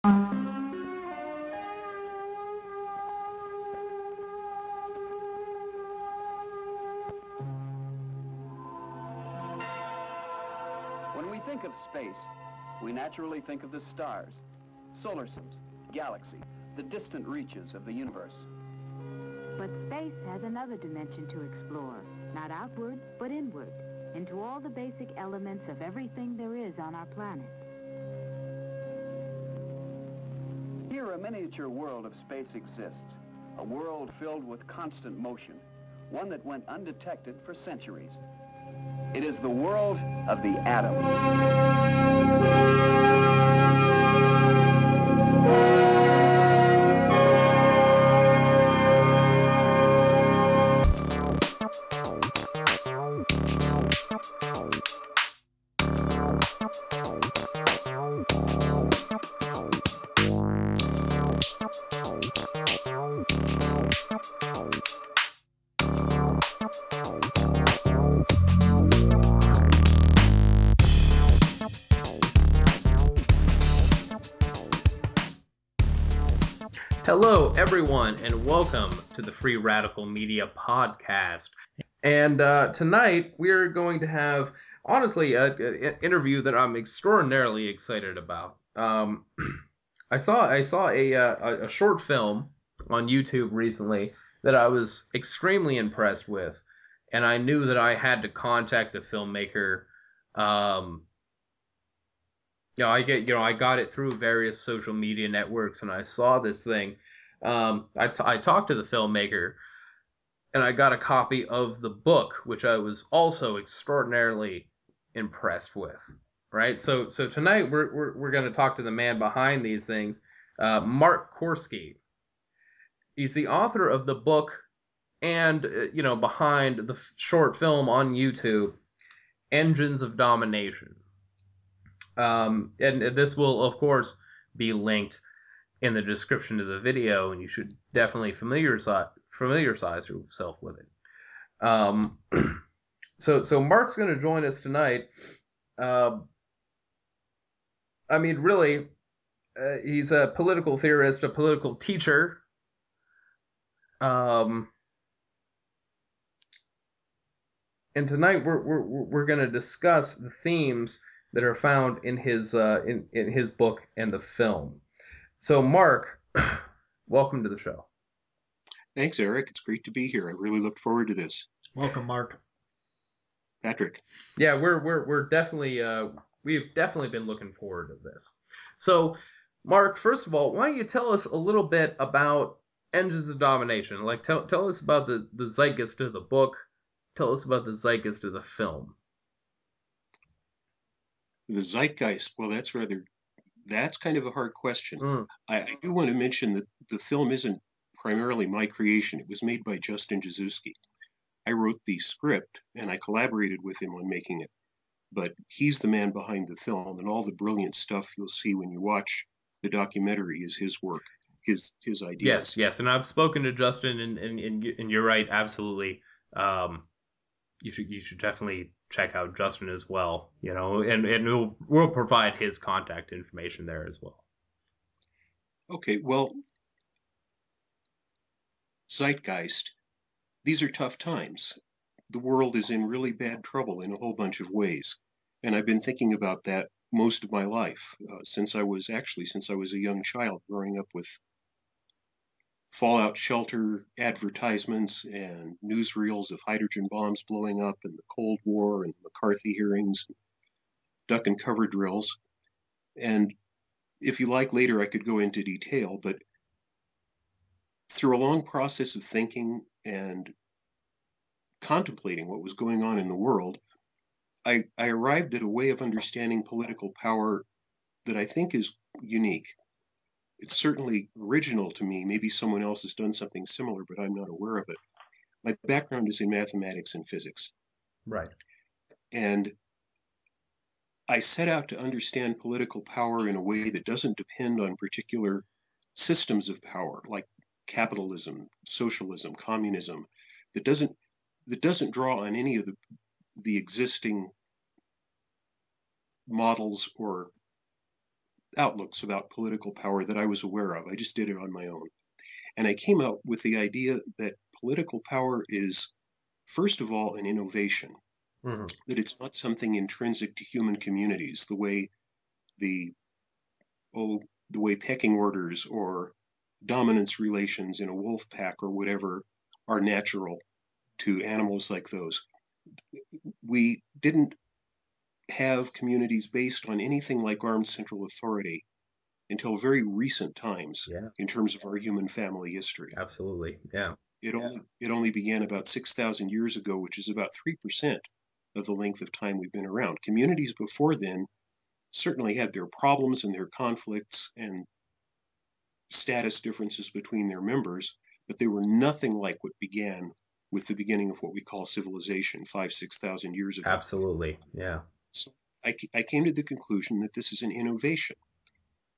When we think of space, we naturally think of the stars, solar systems, galaxy, the distant reaches of the universe. But space has another dimension to explore, not outward, but inward, into all the basic elements of everything there is on our planet. Here, a miniature world of space exists, a world filled with constant motion, one that went undetected for centuries. It is the world of the atom. Hello, everyone, and welcome to the Free Radical Media Podcast. And tonight, we're going to have, honestly, an interview that I'm extraordinarily excited about. I saw a short film on YouTube recently that I was extremely impressed with, and I knew that I had to contact the filmmaker. I got it through various social media networks, and I saw this thing. I talked to the filmmaker, and I got a copy of the book, which I was also extraordinarily impressed with. Right, so tonight we're going to talk to the man behind these things, Mark Corske. He's the author of the book, and behind the short film on YouTube, Engines of Domination. And this will, of course, be linked in the description of the video, and you should definitely familiarize yourself with it. So Mark's going to join us tonight. He's a political theorist, a political teacher. And tonight we're going to discuss the themes that are found in his book and the film. So, Mark, welcome to the show. Thanks, Eric. It's great to be here. I really look forward to this. Welcome, Mark. Patrick. Yeah, we're definitely we've definitely been looking forward to this. So, Mark, first of all, why don't you tell us a little bit about Engines of Domination? Like, tell us about the zeitgeist of the book. Tell us about the zeitgeist of the film. The zeitgeist, well, that's kind of a hard question. I do want to mention that the film isn't primarily my creation. It was made by Justin Jaszewski. I wrote the script, and I collaborated with him on making it. But he's the man behind the film, and all the brilliant stuff you'll see when you watch the documentary is his work, his ideas. Yes, and I've spoken to Justin, and you're right, absolutely. You should definitely check out Justin as well, and we'll provide his contact information there as well. Okay, well, zeitgeist, these are tough times. The world is in really bad trouble in a whole bunch of ways, and I've been thinking about that most of my life, since I was a young child, growing up with fallout shelter advertisements and newsreels of hydrogen bombs blowing up and the Cold War and McCarthy hearings, duck and cover drills. And if you like, later I could go into detail, but through a long process of thinking and contemplating what was going on in the world, I arrived at a way of understanding political power that I think is unique. It's certainly original to me. Maybe someone else has done something similar, but I'm not aware of it. My background is in mathematics and physics. Right. And I set out to understand political power in a way that doesn't depend on particular systems of power, like capitalism, socialism, communism, that doesn't draw on any of the existing models or outlooks about political power that I was aware of. I just did it on my own. And I came out with the idea that political power is, first of all, an innovation, that it's not something intrinsic to human communities, the the way pecking orders or dominance relations in a wolf pack or whatever are natural to animals like those. We didn't have communities based on anything like armed central authority until very recent times in terms of our human family history. Absolutely, yeah. It only began about 6,000 years ago, which is about 3% of the length of time we've been around. Communities before then certainly had their problems and their conflicts and status differences between their members, but they were nothing like what began with the beginning of what we call civilization 5,000-6,000 years ago. Absolutely, yeah. So I came to the conclusion that this is an innovation,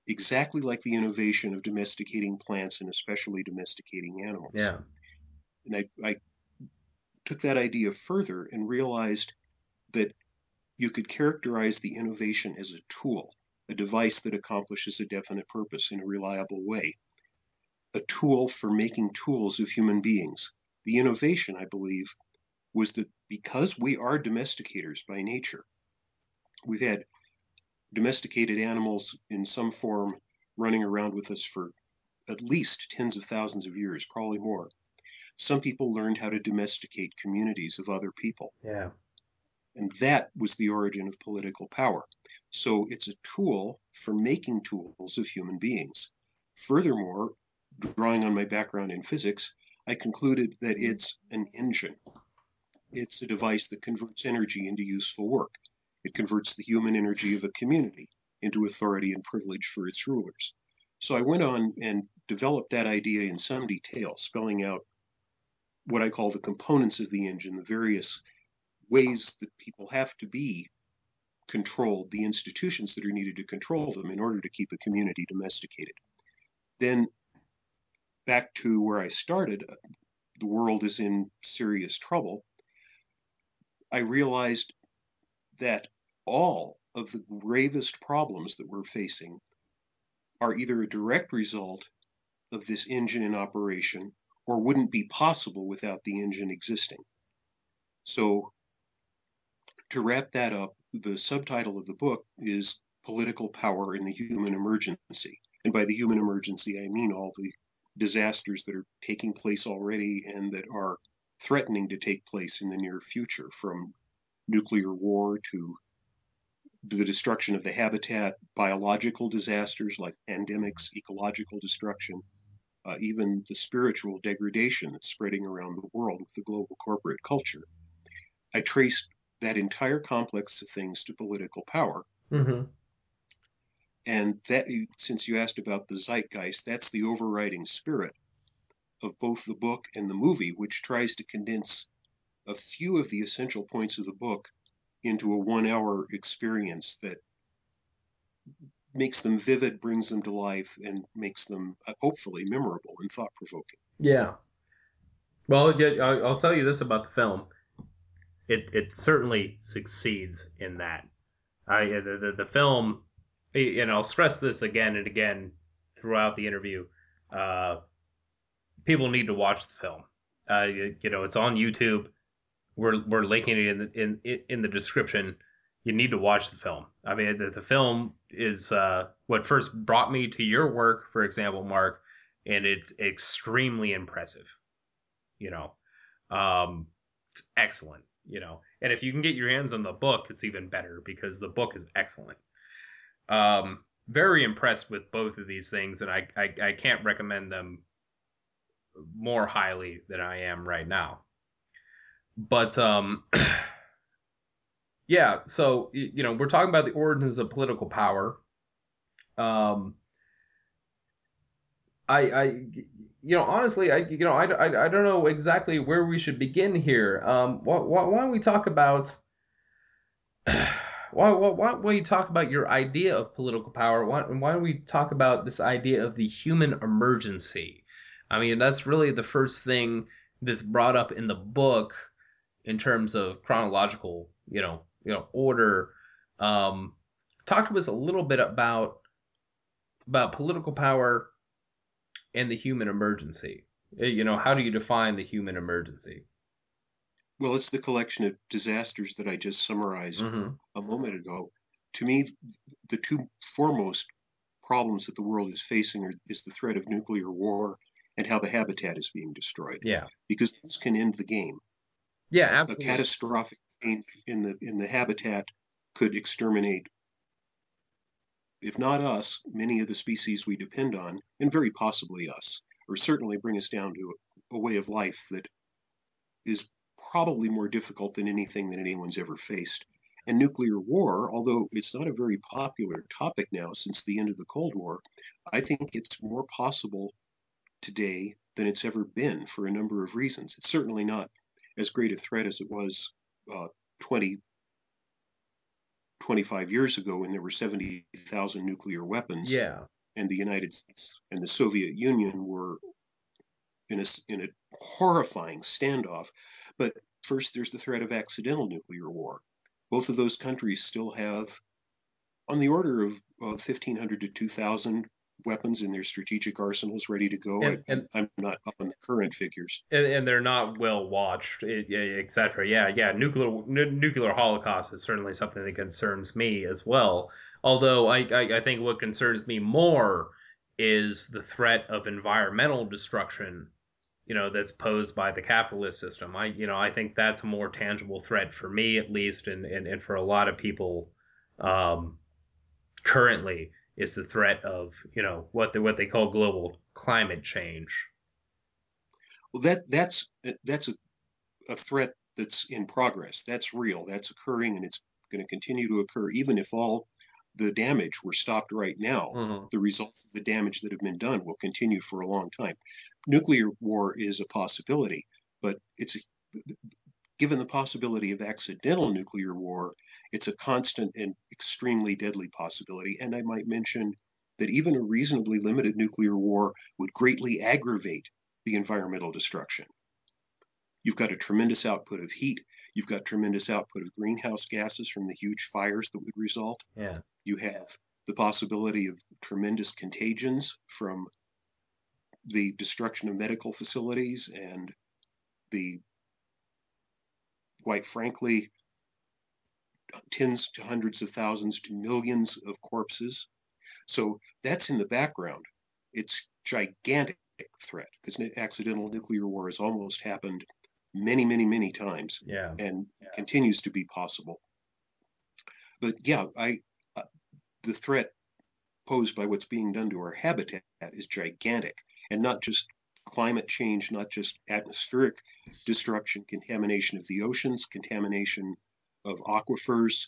exactly like the innovation of domesticating plants and especially domesticating animals. Yeah. And I took that idea further and realized that you could characterize the innovation as a tool, a device that accomplishes a definite purpose in a reliable way, a tool for making tools of human beings. The innovation, I believe, was that because we are domesticators by nature, we've had domesticated animals in some form running around with us for at least tens of thousands of years, probably more. Some people learned how to domesticate communities of other people. Yeah. And that was the origin of political power. So it's a tool for making tools of human beings. Furthermore, drawing on my background in physics, I concluded that it's an engine. It's a device that converts energy into useful work. It converts the human energy of a community into authority and privilege for its rulers. So I went on and developed that idea in some detail, spelling out what I call the components of the engine, the various ways that people have to be controlled, the institutions that are needed to control them in order to keep a community domesticated. Then back to where I started, the world is in serious trouble. I realized that all of the gravest problems that we're facing are either a direct result of this engine in operation or wouldn't be possible without the engine existing. So to wrap that up, the subtitle of the book is Political Power in the Human Emergency. And by the human emergency, I mean all the disasters that are taking place already and that are threatening to take place in the near future, from nuclear war to the destruction of the habitat, biological disasters like pandemics, ecological destruction, even the spiritual degradation that's spreading around the world with the global corporate culture. I traced that entire complex of things to political power. Mm-hmm. And that, since you asked about the zeitgeist, that's the overriding spirit of both the book and the movie, which tries to condense a few of the essential points of the book into a 1-hour experience that makes them vivid, brings them to life, and makes them hopefully memorable and thought-provoking. Yeah. Well, yeah, I'll tell you this about the film. It certainly succeeds in that. The film, and I'll stress this again and again throughout the interview. People need to watch the film. It's on YouTube. We're linking it in the description. You need to watch the film. I mean, the film is what first brought me to your work, for example, Mark, and it's extremely impressive. It's excellent. And if you can get your hands on the book, it's even better because the book is excellent. Very impressed with both of these things, and I can't recommend them more highly than I am right now. But yeah, so we're talking about the origins of political power. Honestly, I don't know exactly where we should begin here. Why don't we talk about why don't we talk about your idea of political power? Why don't we talk about this idea of the human emergency? I mean, that's really the first thing that's brought up in the book in terms of chronological, order. Talk to us a little bit about about political power and the human emergency. How do you define the human emergency? Well, it's the collection of disasters that I just summarized Mm-hmm. a moment ago. To me, the two foremost problems that the world is facing is the threat of nuclear war and how the habitat is being destroyed, Yeah. because this can end the game. Yeah, A absolutely. catastrophic change in the habitat could exterminate, if not us, many of the species we depend on, and very possibly us, or certainly bring us down to a way of life that is probably more difficult than anything that anyone's ever faced. And nuclear war, although it's not a very popular topic now since the end of the Cold War, I think it's more possible today than it's ever been for a number of reasons. It's certainly not as great a threat as it was 20, 25 years ago when there were 70,000 nuclear weapons, Yeah. and the United States and the Soviet Union were in a horrifying standoff. But first, there's the threat of accidental nuclear war. Both of those countries still have on the order of 1,500 to 2,000 weapons in their strategic arsenals ready to go. I'm not up on the current figures. And they're not well watched, etc. Yeah. Nuclear holocaust is certainly something that concerns me as well. Although I think what concerns me more is the threat of environmental destruction, that's posed by the capitalist system. I think that's a more tangible threat for me, at least, and for a lot of people, currently, is the threat of, what they call global climate change. Well, that's a threat that's in progress. That's real. That's occurring, and it's going to continue to occur, even if all the damage were stopped right now. Mm-hmm. The results of the damage that have been done will continue for a long time. Nuclear war is a possibility, but given the possibility of accidental nuclear war, it's a constant and extremely deadly possibility. And I might mention that even a reasonably limited nuclear war would greatly aggravate the environmental destruction. You've got a tremendous output of heat. You've got tremendous output of greenhouse gases from the huge fires that would result. Yeah. You have the possibility of tremendous contagions from the destruction of medical facilities and the, quite frankly, tens to hundreds of thousands to millions of corpses. So that's in the background. It's gigantic threat because accidental nuclear war has almost happened many times, and continues to be possible. But yeah, the threat posed by what's being done to our habitat is gigantic, and not just climate change, not just atmospheric destruction, contamination of the oceans, contamination of aquifers,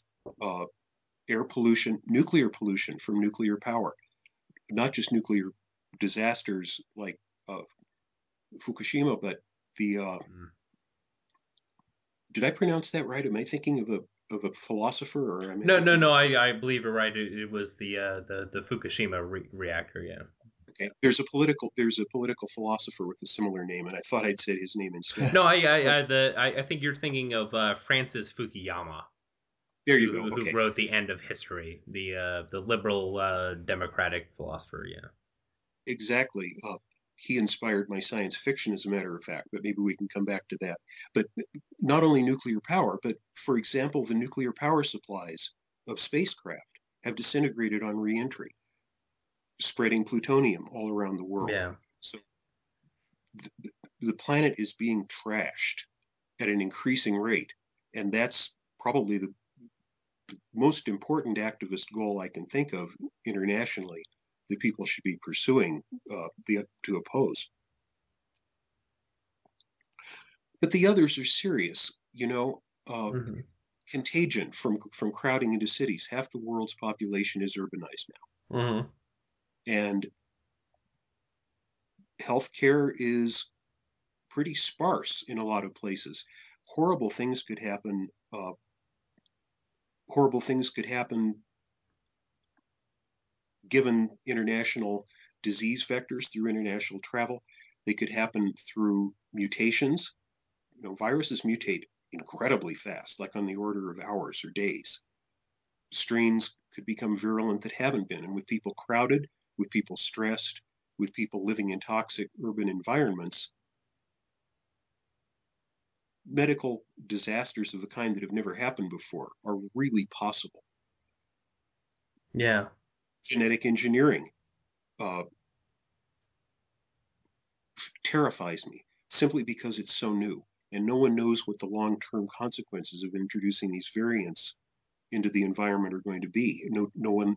air pollution, nuclear pollution from nuclear power, not just nuclear disasters like Fukushima, but the did I pronounce that right? Am I thinking of a philosopher, or am I No. I believe you're right. It was the Fukushima reactor. Yeah. Okay. There's a political philosopher with a similar name, and I thought I'd said his name instead. No, I think you're thinking of Francis Fukuyama. There you go. Who wrote The End of History, the liberal democratic philosopher. Yeah. Exactly. He inspired my science fiction, as a matter of fact, but maybe we can come back to that. But not only nuclear power, but for example, the nuclear power supplies of spacecraft have disintegrated on reentry, spreading plutonium all around the world. Yeah. So the planet is being trashed at an increasing rate, and that's probably the most important activist goal I can think of internationally that people should be pursuing to oppose. But the others are serious, contagion from crowding into cities. Half the world's population is urbanized now. Mm-hmm. And healthcare is pretty sparse in a lot of places. Horrible things could happen. Given international disease vectors through international travel. They could happen through mutations. Viruses mutate incredibly fast, like on the order of hours or days. Strains could become virulent that haven't been, and with people crowded, with people stressed, with people living in toxic urban environments, medical disasters of the kind that have never happened before are really possible. Yeah. Genetic engineering terrifies me simply because it's so new, and no one knows what the long-term consequences of introducing these variants into the environment are going to be. No one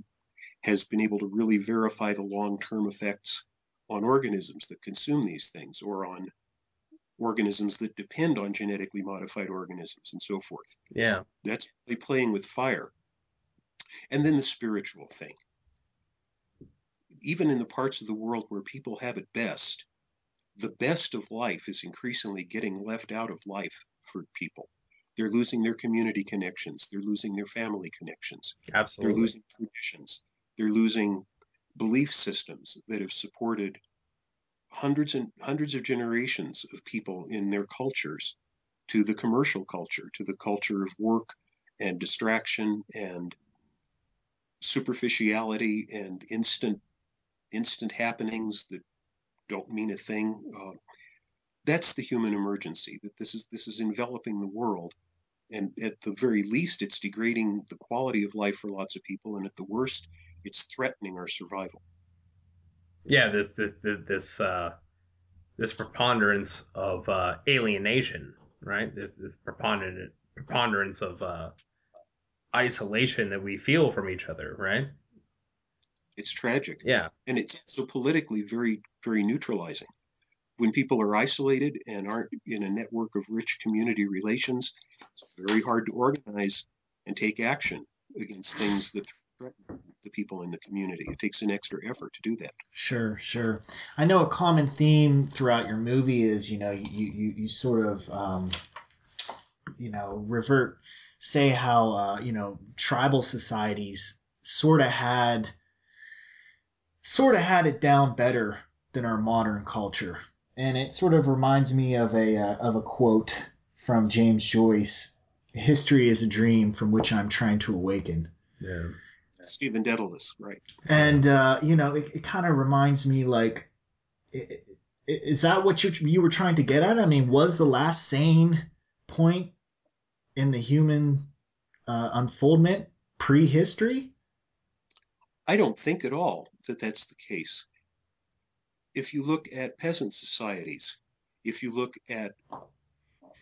has been able to really verify the long-term effects on organisms that consume these things, or on organisms that depend on genetically modified organisms, and so forth. Yeah. That's really playing with fire. And then the spiritual thing. Even in the parts of the world where people have it best, the best of life is increasingly getting left out of life for people. They're losing their community connections. They're losing their family connections. Absolutely. They're losing traditions. They're losing belief systems that have supported hundreds and hundreds of generations of people in their cultures to the commercial culture, to the culture of work and distraction and superficiality and instant happenings that don't mean a thing. That's the human emergency, that this is enveloping the world, and at the very least it's degrading the quality of life for lots of people, and at the worst it's threatening our survival. Yeah, this preponderance of alienation, right? This preponderance of isolation that we feel from each other, right? It's tragic. Yeah. And it's so politically very, very neutralizing. When people are isolated and aren't in a network of rich community relations, it's very hard to organize and take action against things that threaten the people in the community. It takes an extra effort to do that. Sure, sure. I know a common theme throughout your movie is, you sort of, say how, tribal societies sort of had it down better than our modern culture. And it sort of reminds me of a quote from James Joyce: "History is a dream from which I'm trying to awaken." Yeah. Stephen Dedalus, right? And it kind of reminds me, like, is that what you were trying to get at? I mean, was the last sane point in the human unfoldment prehistory? I don't think at all that that's the case. If you look at peasant societies, if you look at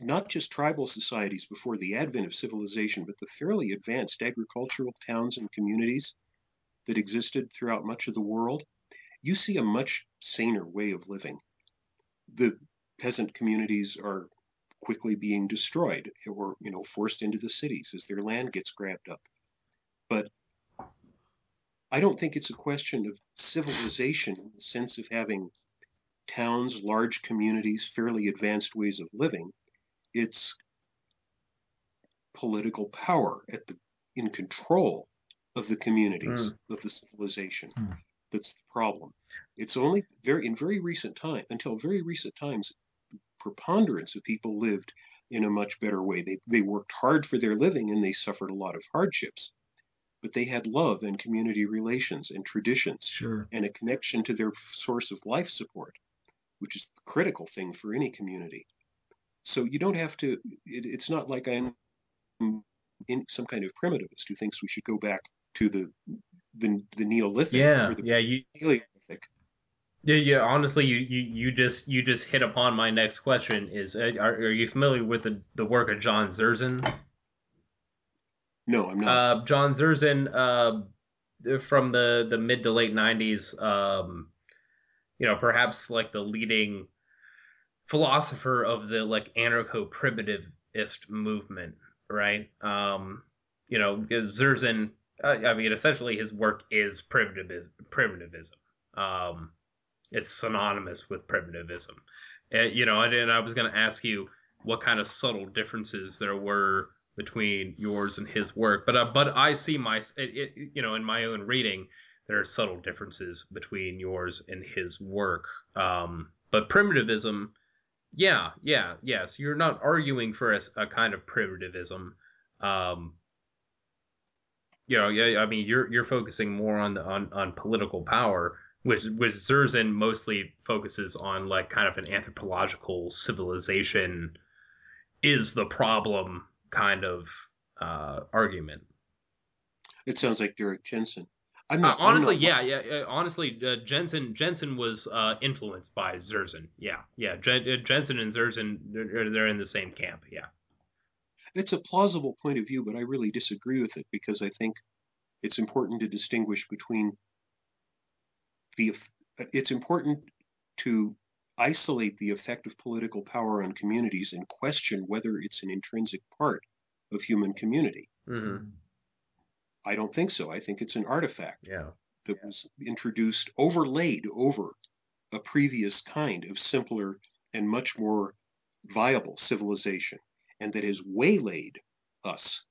not just tribal societies before the advent of civilization, but the fairly advanced agricultural towns and communities that existed throughout much of the world, you see a much saner way of living. The peasant communities are quickly being destroyed or, forced into the cities as their land gets grabbed up. But I don't think it's a question of civilization in the sense of having towns, large communities, fairly advanced ways of living. It's political power in control of the communities, of the civilization. That's the problem. It's only until very recent times, preponderance of people lived in a much better way. They worked hard for their living and they suffered a lot of hardships, but they had love and community relations and traditions, sure, and a connection to their source of life support, which is the critical thing for any community. So you don't have to, it's not like I'm some kind of primitivist who thinks we should go back to the Neolithic or the Paleolithic. Yeah. Honestly, you just hit upon my next question. Is are you familiar with the work of John Zerzan? No, I'm not. John Zerzan, from the mid to late 90s, perhaps like the leading philosopher of the like anarcho-primitivist movement, right? Zerzan, essentially his work is primitivism. It's synonymous with primitivism. And I was going to ask you what kind of subtle differences there were between yours and his work, but I see in my own reading there are subtle differences between yours and his work. But primitivism, yes, you're not arguing for a kind of primitivism. You're focusing more on political power. which Zerzan mostly focuses on like kind of an anthropological civilization is the problem kind of argument. It sounds like Derek Jensen. Honestly, yeah. Honestly, Jensen was influenced by Zerzan. Yeah. Jensen and Zerzan, they're in the same camp. Yeah. It's a plausible point of view, but I really disagree with it because I think it's important to distinguish between it's important to isolate the effect of political power on communities and question whether it's an intrinsic part of human community. Mm-hmm. I don't think so. I think it's an artifact that was introduced, overlaid over a previous kind of simpler and much more viable civilization, and that has waylaid us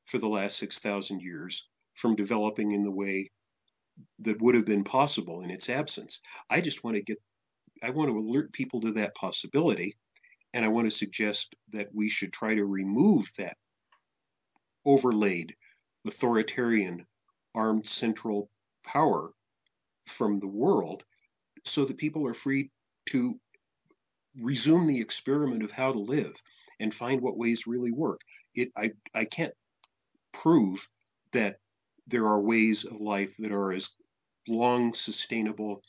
for the last 6,000 years from developing in the way that would have been possible in its absence. I want to alert people to that possibility, and I want to suggest that we should try to remove that overlaid authoritarian armed central power from the world so that people are free to resume the experiment of how to live and find what ways really work. I can't prove that there are ways of life that are as long sustainable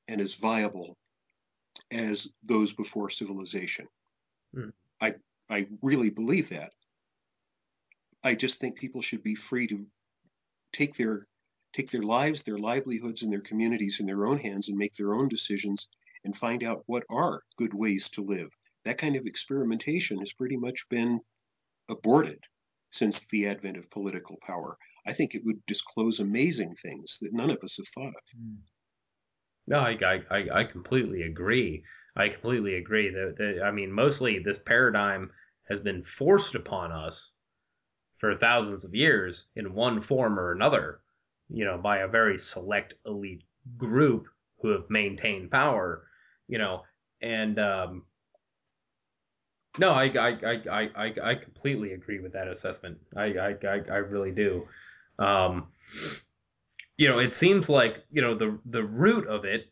and as viable as those before civilization. I really believe that. I just think people should be free to take their lives, their livelihoods, and their communities in their own hands and make their own decisions and find out what are good ways to live. That kind of experimentation has pretty much been aborted since the advent of political power. I think it would disclose amazing things that none of us have thought of. No, I completely agree. I completely agree. I mean, mostly this paradigm has been forced upon us for thousands of years in one form or another, by a very select elite group who have maintained power, and no, I completely agree with that assessment. I really do. It seems like, the root of it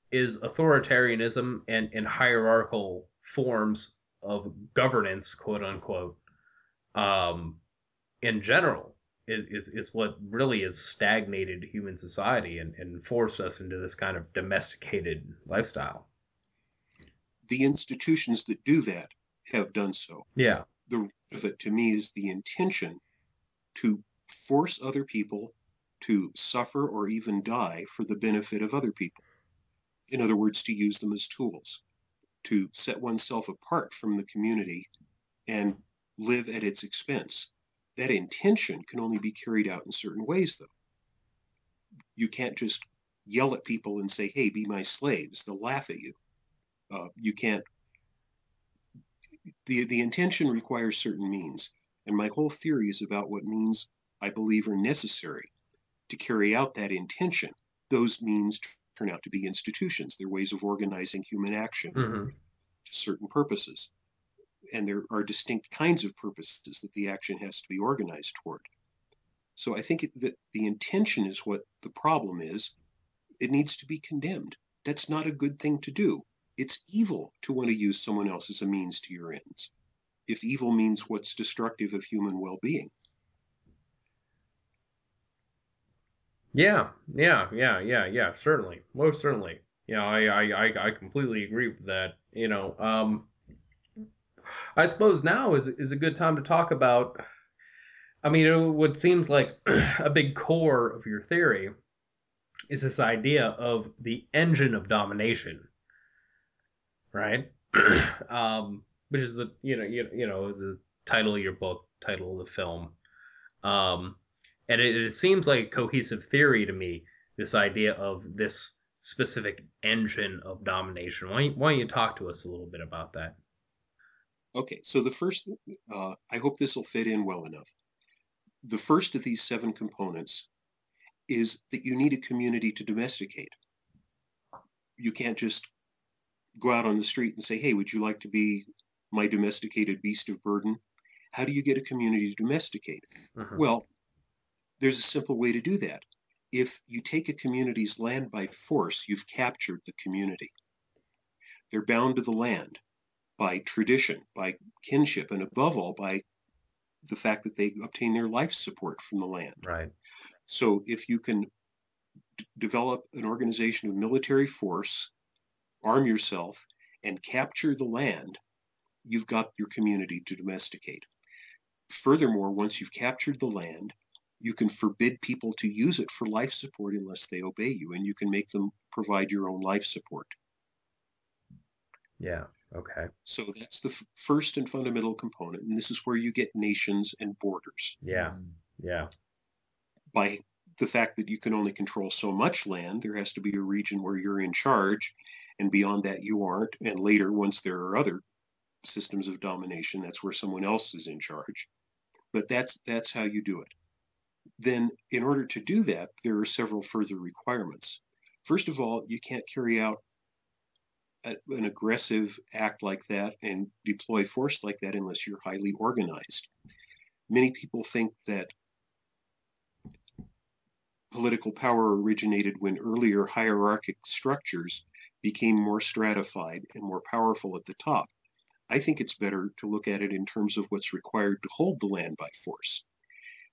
is authoritarianism and hierarchical forms of governance, quote unquote, in general, is what really has stagnated human society and forced us into this kind of domesticated lifestyle. The institutions that do that have done so. Yeah. The root of it, to me, is the intention to force other people to suffer or even die for the benefit of other people. In other words, to use them as tools, to set oneself apart from the community and live at its expense. That intention can only be carried out in certain ways, though. You can't just yell at people and say, hey, be my slaves. They'll laugh at you. You can't. The intention requires certain means. And my whole theory is about what means I believe are necessary to carry out that intention. Those means turn out to be institutions. They're ways of organizing human action to certain purposes. And there are distinct kinds of purposes that the action has to be organized toward. So I think that the intention is what the problem is. It needs to be condemned. That's not a good thing to do. It's evil to want to use someone else as a means to your ends, if evil means what's destructive of human well-being. Yeah, certainly. Most certainly. I completely agree with that. I suppose now is a good time to talk about, what seems like a big core of your theory is this idea of the engine of domination, right? Which is the the title of your book, title of the film, and it seems like a cohesive theory to me. This idea of this specific engine of domination. Why don't you talk to us a little bit about that? Okay, so the first, I hope this will fit in well enough. The first of these 7 components is that you need a community to domesticate. You can't just go out on the street and say, hey, would you like to be my domesticated beast of burden? How do you get a community to domesticate? Well, there's a simple way to do that. if you take a community's land by force, you've captured the community. They're bound to the land by tradition, by kinship, and above all, by the fact that they obtain their life support from the land. Right. So if you can develop an organization of military force, arm yourself, and capture the land, you've got your community to domesticate. Furthermore, once you've captured the land, you can forbid people to use it for life support unless they obey you, and you can make them provide your own life support. Yeah. Okay. So that's the first and fundamental component, and this is where you get nations and borders. Yeah. Yeah. By the fact that you can only control so much land, there has to be a region where you're in charge, and beyond that you aren't. And later, once there are other systems of domination, that's where someone else is in charge. But that's how you do it. Then, in order to do that, there are several further requirements. First of all, you can't carry out an aggressive act like that and deploy force like that unless you're highly organized. Many people think that political power originated when earlier hierarchic structures became more stratified and more powerful at the top. I think it's better to look at it in terms of what's required to hold the land by force.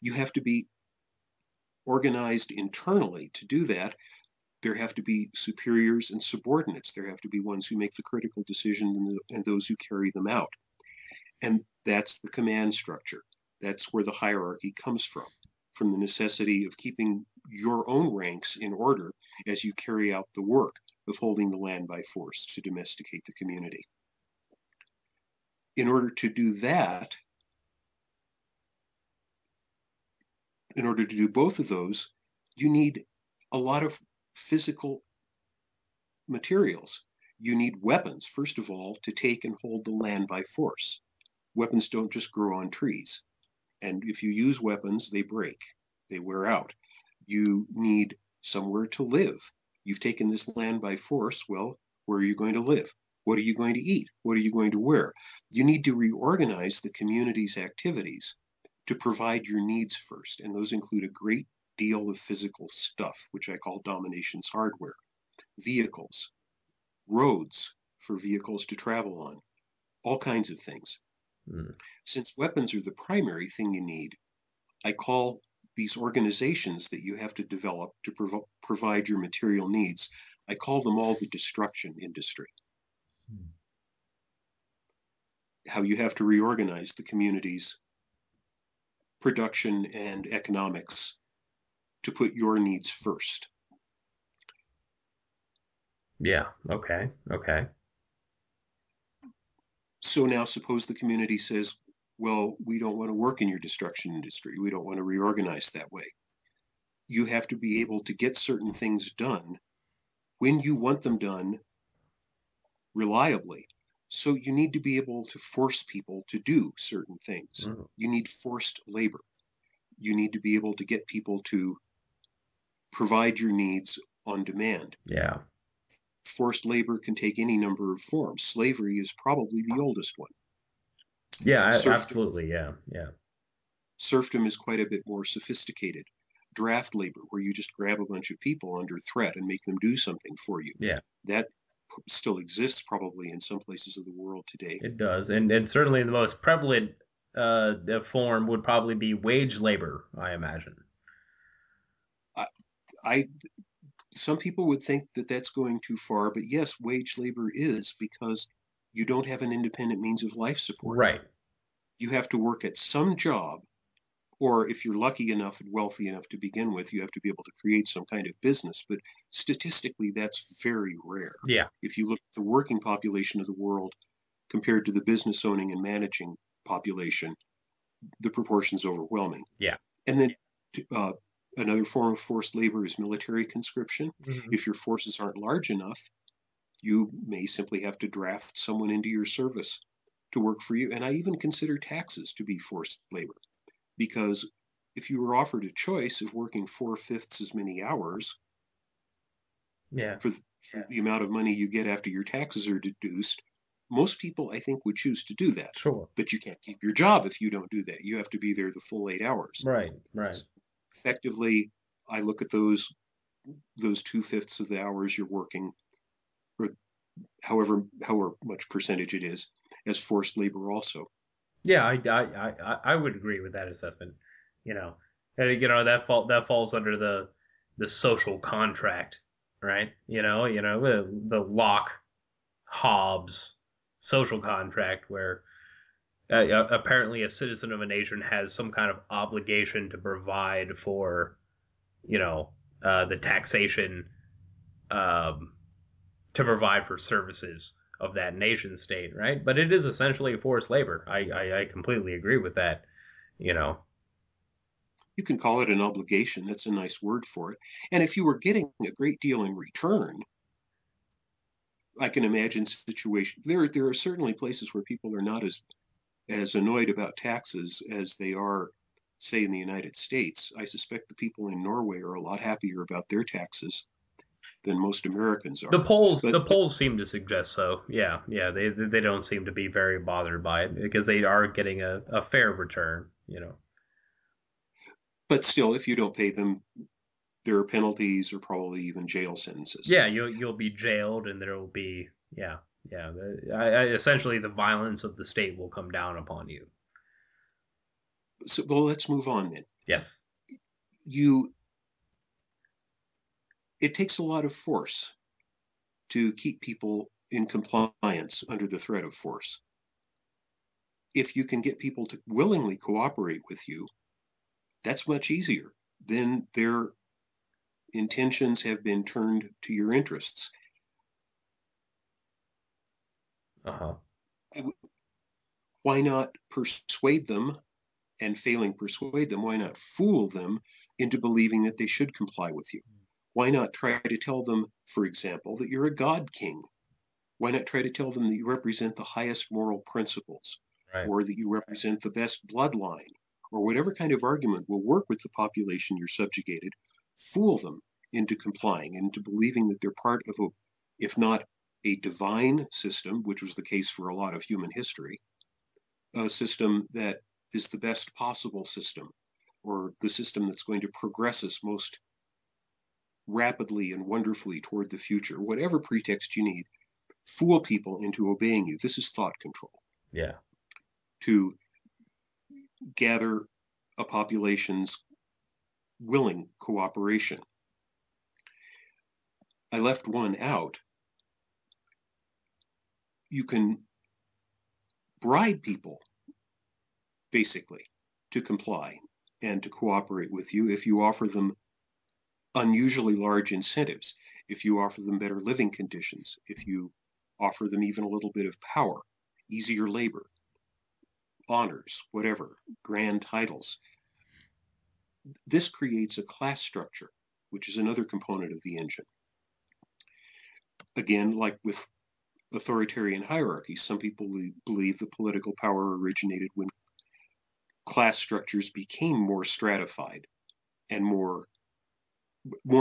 You have to be organized internally to do that. There have to be superiors and subordinates. There have to be ones who make the critical decisions and those who carry them out. And that's the command structure. That's where the hierarchy comes from the necessity of keeping your own ranks in order as you carry out the work of holding the land by force to domesticate the community. In order to do that, in order to do both of those, you need a lot of physical materials. You need weapons, first of all, to take and hold the land by force. Weapons don't just grow on trees. And if you use weapons, they break, they wear out. You need somewhere to live. You've taken this land by force. Well, where are you going to live? What are you going to eat? What are you going to wear? You need to reorganize the community's activities to provide your needs first. And those include a great deal of physical stuff, which I call domination's hardware. Vehicles, roads for vehicles to travel on, all kinds of things. Since weapons are the primary thing you need, I call these organizations that you have to develop to provide your material needs, I call them all the destruction industry. How you have to reorganize the community's production and economics to put your needs first. Yeah. Okay. Okay. So now suppose the community says, well, we don't want to work in your destruction industry. We don't want to reorganize that way. You have to be able to get certain things done when you want them done reliably. So you need to be able to force people to do certain things. You need forced labor. You need to be able to get people to provide your needs on demand. Yeah. Forced labor can take any number of forms. Slavery is probably the oldest one. Yeah, Serfdom, absolutely. Yeah. Yeah. Serfdom is quite a bit more sophisticated. Draft labor, where you just grab a bunch of people under threat and make them do something for you. Yeah. That still exists probably in some places of the world today. It does. And certainly the most prevalent form would probably be wage labor, I imagine. Some people would think that that's going too far, but yes, wage labor is, because you don't have an independent means of life support. Right. You have to work at some job, or if you're lucky enough and wealthy enough to begin with, you have to be able to create some kind of business. But statistically, that's very rare. Yeah. If you look at the working population of the world compared to the business owning and managing population, the proportion's overwhelming. Yeah. And then another form of forced labor is military conscription. Mm-hmm. If your forces aren't large enough, you may simply have to draft someone into your service to work for you. And I even consider taxes to be forced labor, because if you were offered a choice of working 4/5 as many hours for the amount of money you get after your taxes are deduced, most people, I think, would choose to do that. Sure. But you can't keep your job if you don't do that. You have to be there the full 8 hours. Right, right. So effectively, I look at those 2/5 of the hours you're working, or however much percentage it is, as forced labor also. Yeah, I would agree with that assessment. You know, and, you know that falls under the social contract, right? The Locke Hobbes social contract, where apparently a citizen of a nation has some kind of obligation to provide for, the taxation, um, to provide for services of that nation state, right? But it is essentially forced labor. I completely agree with that. You know. You can call it an obligation. That's a nice word for it. And if you were getting a great deal in return, I can imagine situations. There are certainly places where people are not as annoyed about taxes as they are, say, in the United States. I suspect the people in Norway are a lot happier about their taxes than most Americans are. The polls seem to suggest so. Yeah, they don't seem to be very bothered by it because they are getting a fair return. But still, if you don't pay them, there are penalties or probably even jail sentences. Yeah, you'll be jailed, and there will be essentially the violence of the state will come down upon you. So, well, let's move on then. Yes. It takes a lot of force to keep people in compliance under the threat of force. If you can get people to willingly cooperate with you, that's much easier. Then their intentions have been turned to your interests. Why not persuade them, and failing persuade them, why not fool them into believing that they should comply with you? Why not try to tell them, for example, that you're a God king? Why not try to tell them that you represent the highest moral principles, right, or that you represent the best bloodline, or whatever kind of argument will work with the population you're subjugated? Fool them into complying, into believing that they're part of a, if not a divine system, which was the case for a lot of human history, a system that is the best possible system, or the system that's going to progress us most rapidly and wonderfully toward the future. Whatever pretext you need, fool people into obeying you. This is thought control. Yeah. To gather a population's willing cooperation. I left one out. You can bribe people, basically, to comply and to cooperate with you if you offer them unusually large incentives, if you offer them better living conditions, if you offer them even a little bit of power, easier labor, honors, whatever, grand titles. This creates a class structure, which is another component of the engine. Again, like with authoritarian hierarchies, some people believe the political power originated when class structures became more stratified and more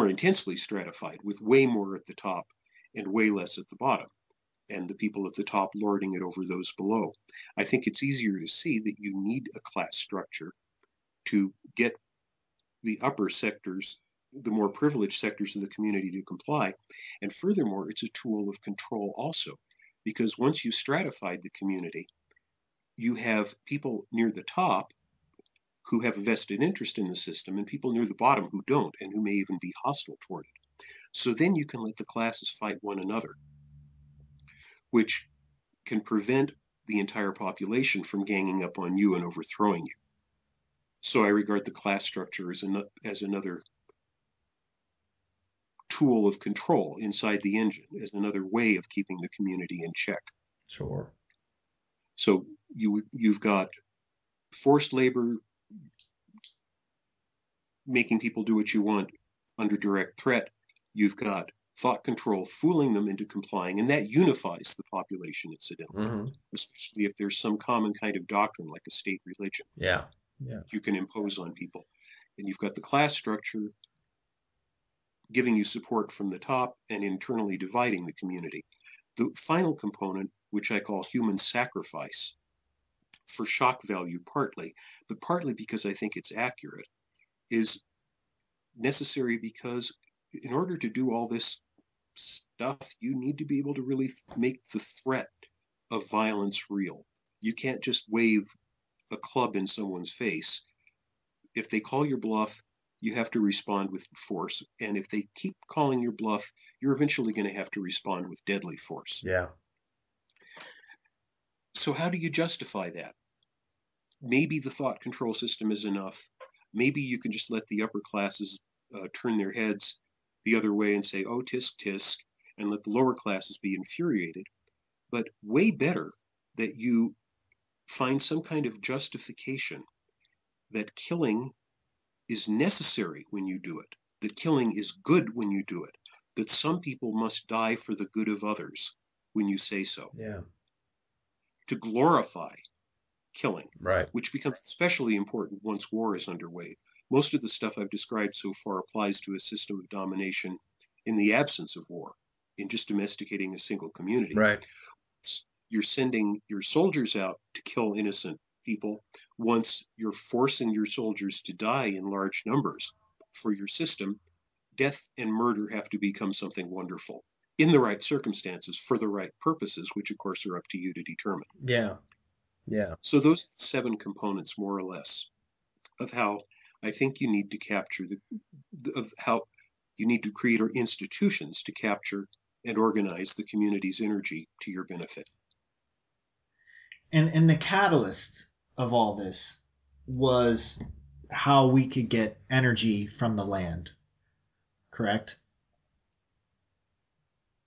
intensely stratified, with way more at the top and way less at the bottom, and the people at the top lording it over those below. I think it's easier to see that you need a class structure to get the upper sectors, the more privileged sectors of the community, to comply. And furthermore, it's a tool of control also, because once you stratified the community, you have people near the top who have a vested interest in the system and people near the bottom who don't, and who may even be hostile toward it. So then you can let the classes fight one another, which can prevent the entire population from ganging up on you and overthrowing you. So I regard the class structure as another tool of control inside the engine, as another way of keeping the community in check. Sure. So you've got forced labor, making people do what you want under direct threat. You've got thought control, fooling them into complying, and that unifies the population, incidentally, especially if there's some common kind of doctrine like a state religion. Yeah. You can impose on people. And you've got the class structure giving you support from the top and internally dividing the community. The final component, which I call human sacrifice, for shock value partly, but partly because I think it's accurate, is necessary because in order to do all this stuff, you need to be able to really make the threat of violence real. You can't just wave a club in someone's face. If they call your bluff, you have to respond with force. And if they keep calling your bluff, you're eventually going to have to respond with deadly force. Yeah. So how do you justify that? Maybe the thought control system is enough. Maybe you can just let the upper classes turn their heads the other way and say, oh, tisk, tisk, and let the lower classes be infuriated. But way better that you find some kind of justification that killing is necessary when you do it, that killing is good when you do it, that some people must die for the good of others when you say so. Yeah. To glorify killing, Right. which becomes especially important once war is underway. Most of the stuff I've described so far applies to a system of domination in the absence of war, in just domesticating a single community. Right. You're sending your soldiers out to kill innocent people. Once you're forcing your soldiers to die in large numbers for your system, death and murder have to become something wonderful in the right circumstances for the right purposes, which of course are up to you to determine. Yeah. Yeah. So those are the 7 components, more or less, of how I think you need to capture of how you need to create institutions to capture and organize the community's energy to your benefit. And the catalyst of all this was how we could get energy from the land, correct?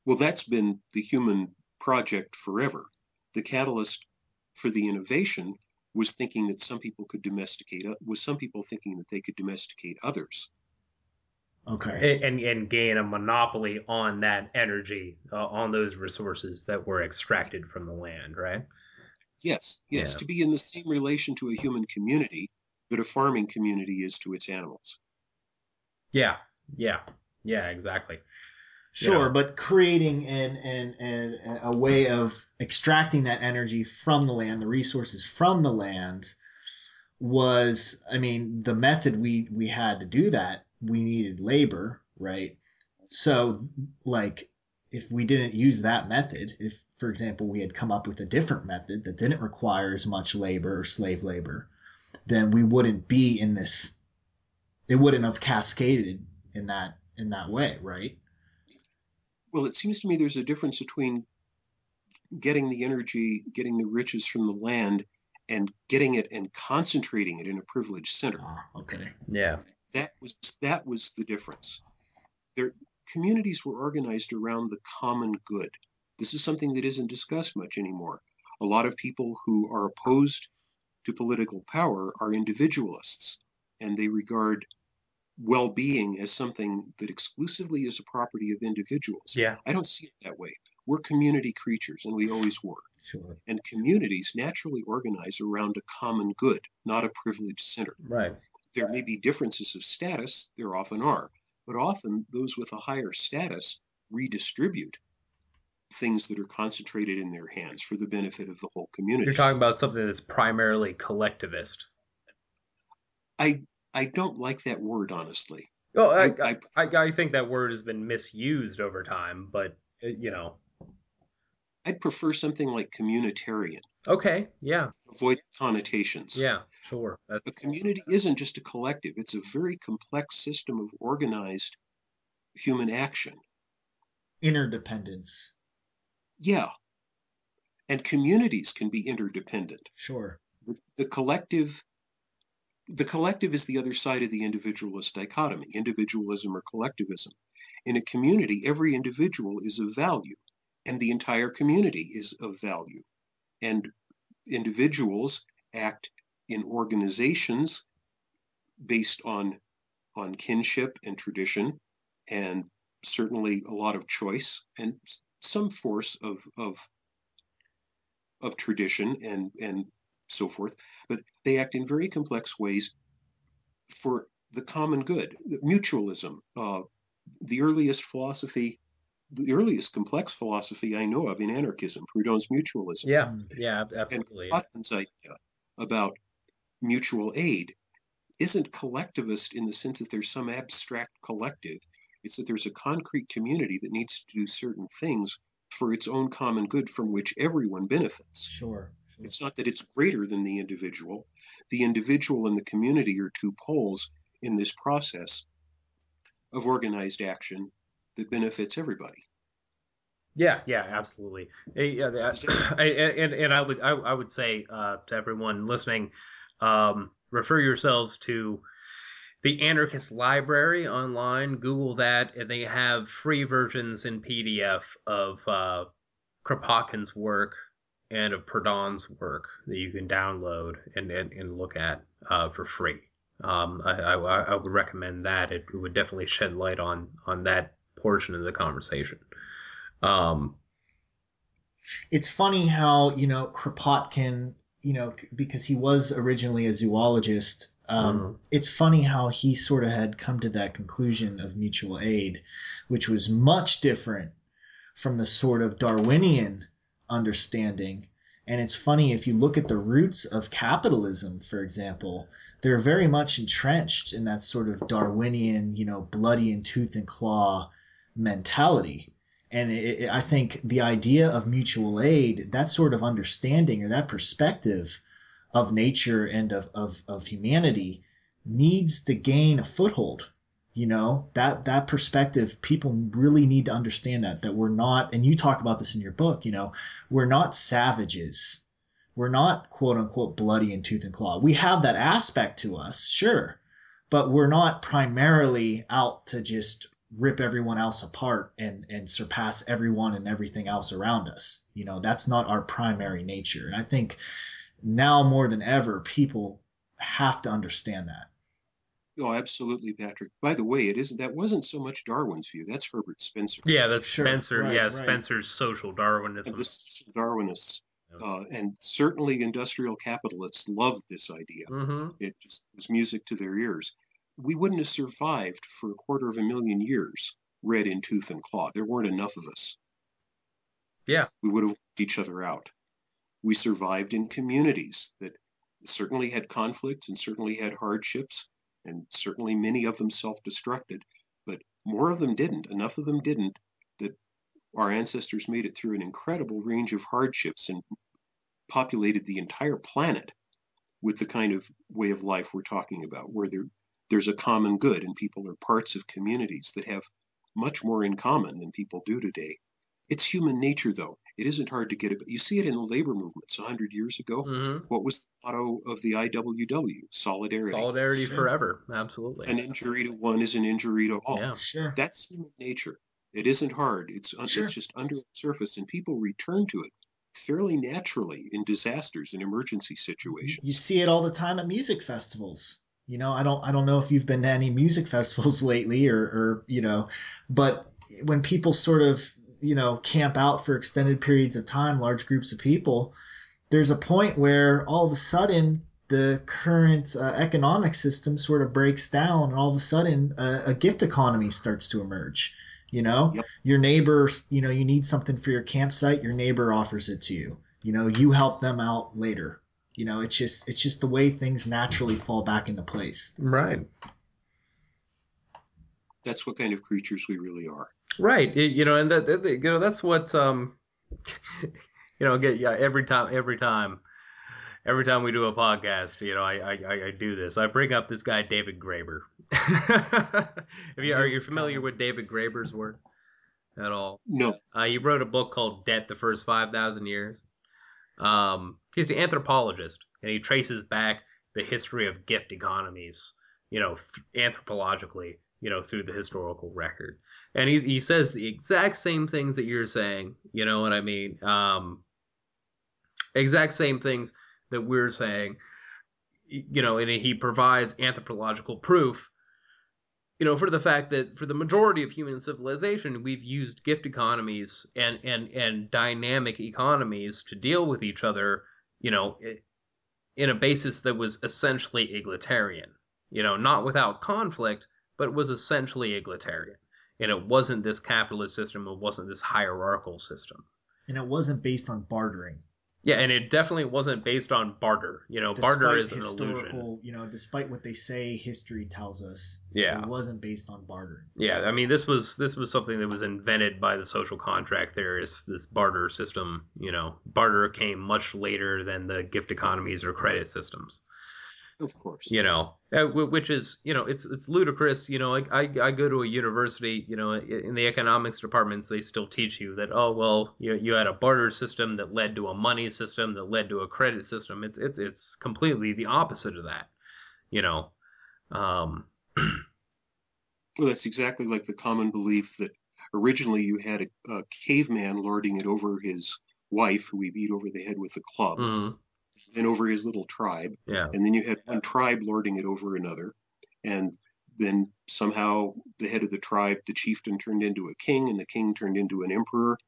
Well, that's been the human project forever. The catalyst for the innovation was thinking that some people could domesticate, some people thinking that they could domesticate others. Okay. And gain a monopoly on that energy, on those resources that were extracted from the land, right? Yes, Yeah. to be in the same relation to a human community that a farming community is to its animals. Yeah, exactly. Sure, Yeah. but creating a way of extracting that energy from the land, the resources from the land, was, I mean, the method we had to do that, we needed labor, right? So, like, if we didn't use that method, if, for example, we had come up with a different method that didn't require as much labor or slave labor, then we wouldn't be in this, it wouldn't have cascaded in that way, right? Well, it seems to me there's a difference between getting the energy, getting the riches from the land, and getting it and concentrating it in a privileged center. Okay. Yeah. That was the difference. Communities were organized around the common good. This is something that isn't discussed much anymore. A lot of people who are opposed to political power are individualists, and they regard well-being as something that exclusively is a property of individuals. Yeah. I don't see it that way. We're community creatures, and we always were. Sure. And communities naturally organize around a common good, not a privileged center. Right. There may be differences of status, there often are, but often those with a higher status redistribute things that are concentrated in their hands for the benefit of the whole community. You're talking about something that's primarily collectivist. I don't like that word, honestly. Well, I think that word has been misused over time, but, you know. I'd prefer something like communitarian. Okay, yeah. Avoid the connotations. Yeah, sure. A community isn't just a collective. It's a very complex system of organized human action. Interdependence. Yeah. And communities can be interdependent. Sure. The collective is the other side of the individualist dichotomy, individualism or collectivism. In a community, every individual is of value, and the entire community is of value. And individuals act in organizations based on kinship and tradition, and certainly a lot of choice and some force of tradition and so forth, but they act in very complex ways for the common good. Mutualism, the earliest complex philosophy I know of in anarchism, Proudhon's mutualism. Yeah, absolutely. And Kropotkin's idea about mutual aid. isn't collectivist in the sense that there's some abstract collective. It's that there's a concrete community that needs to do certain things for its own common good from which everyone benefits. Sure. It's not that it's greater than the individual. The individual and the community are two poles in this process of organized action that benefits everybody. Yeah, absolutely. And I would say to everyone listening, refer yourselves to the Anarchist Library online. Google that, and they have free versions in PDF of Kropotkin's work and of Proudhon's work that you can download and look at for free. I would recommend that. It would definitely shed light on that portion of the conversation. It's funny how, Kropotkin, because he was originally a zoologist, it's funny how he sort of had come to that conclusion of mutual aid, which was much different from the sort of Darwinian understanding. And it's funny, if you look at the roots of capitalism, for example, they're very much entrenched in that sort of Darwinian, bloody and tooth and claw mentality. And I think the idea of mutual aid, that sort of understanding or that perspective of nature and of humanity needs to gain a foothold. That perspective, people really need to understand that we're not, and you talk about this in your book, we're not savages. We're not, quote unquote, bloody and tooth and claw. We have that aspect to us, sure, but we're not primarily out to just rip everyone else apart and surpass everyone and everything else around us. That's not our primary nature. And I think now more than ever, people have to understand that. Oh, absolutely, Patrick. By the way, that wasn't so much Darwin's view. That's Herbert Spencer. Yeah, that's Sure. Spencer. Right, yeah, right. Spencer's social Darwinism. And the social Darwinists, and certainly industrial capitalists loved this idea. Mm-hmm. It just was music to their ears. We wouldn't have survived for 250,000 years, red in tooth and claw. There weren't enough of us. Yeah. We would have wiped each other out. We survived in communities that certainly had conflicts and certainly had hardships, and certainly many of them self-destructed, but more of them didn't. Enough of them didn't that our ancestors made it through an incredible range of hardships and populated the entire planet with the kind of way of life we're talking about, where there's a common good and people are parts of communities that have much more in common than people do today. It's human nature, though. It isn't hard to get it. You see it in the labor movements 100 years ago. Mm-hmm. What was the motto of the IWW? Solidarity. Solidarity Sure. forever. Absolutely. An injury to one is an injury to all. Yeah. Sure. That's human nature. It isn't hard. It's just under the surface, and people return to it fairly naturally in disasters and emergency situations. You see it all the time at music festivals. I don't know if you've been to any music festivals lately or but when people sort of, camp out for extended periods of time, large groups of people, there's a point where all of a sudden the current economic system sort of breaks down, and all of a sudden a gift economy starts to emerge. Yep. Your neighbor, you need something for your campsite, your neighbor offers it to you. You help them out later. It's just the way things naturally fall back into place. Right. That's what kind of creatures we really are. Right. And that's what every time we do a podcast, I do this. I bring up this guy David Graeber. Are you familiar with David Graeber's work at all? No. He wrote a book called Debt: The First 5,000 Years. He's an anthropologist, and he traces back the history of gift economies, anthropologically, through the historical record. And he says the exact same things that you're saying, you know what I mean? Exact same things that we're saying, and he provides anthropological proof, for the fact that for the majority of human civilization, we've used gift economies and dynamic economies to deal with each other, in a basis that was essentially egalitarian, not without conflict, but was essentially egalitarian. And it wasn't this capitalist system. It wasn't this hierarchical system. And it wasn't based on bartering. Yeah, and it definitely wasn't based on barter. Barter Despite is an illusion. Despite what they say history tells us, Yeah. it wasn't based on barter. Yeah, I mean, this was something that was invented by the social contract theorists. This barter system, barter came much later than the gift economies or credit systems. Of course. Which is, it's ludicrous. I go to a university, in the economics departments, they still teach you that, oh, well, you had a barter system that led to a money system that led to a credit system. It's completely the opposite of that, Well, that's exactly like the common belief that originally you had a caveman lording it over his wife, who he beat over the head with a club. Mm-hmm. Then over his little tribe. Yeah. And then you had one tribe lording it over another. And then somehow the head of the tribe, the chieftain, turned into a king, and the king turned into an emperor.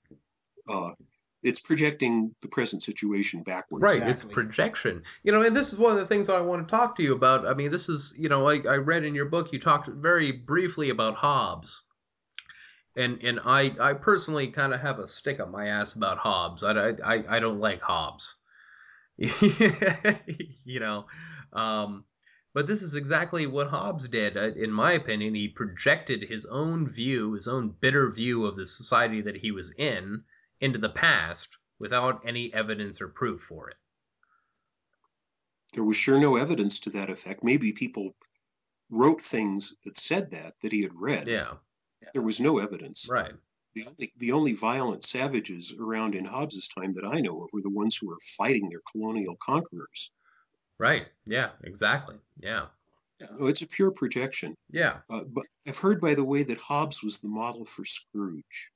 It's projecting the present situation backwards. Right, Exactly. It's projection. And this is one of the things I want to talk to you about. I mean, this is, I read in your book, you talked very briefly about Hobbes. And I personally kind of have a stick up my ass about Hobbes. I don't like Hobbes. But this is exactly what Hobbes did, in my opinion. He projected his own view, his own bitter view of the society that he was in, into the past without any evidence or proof for it. There was sure no evidence to that effect. Maybe people wrote things that said that he had read. Yeah. There was no evidence. Right. The only violent savages around in Hobbes's time that I know of were the ones who were fighting their colonial conquerors. Right. Yeah, exactly. Yeah. No, it's a pure projection. Yeah. But I've heard, by the way, that Hobbes was the model for Scrooge.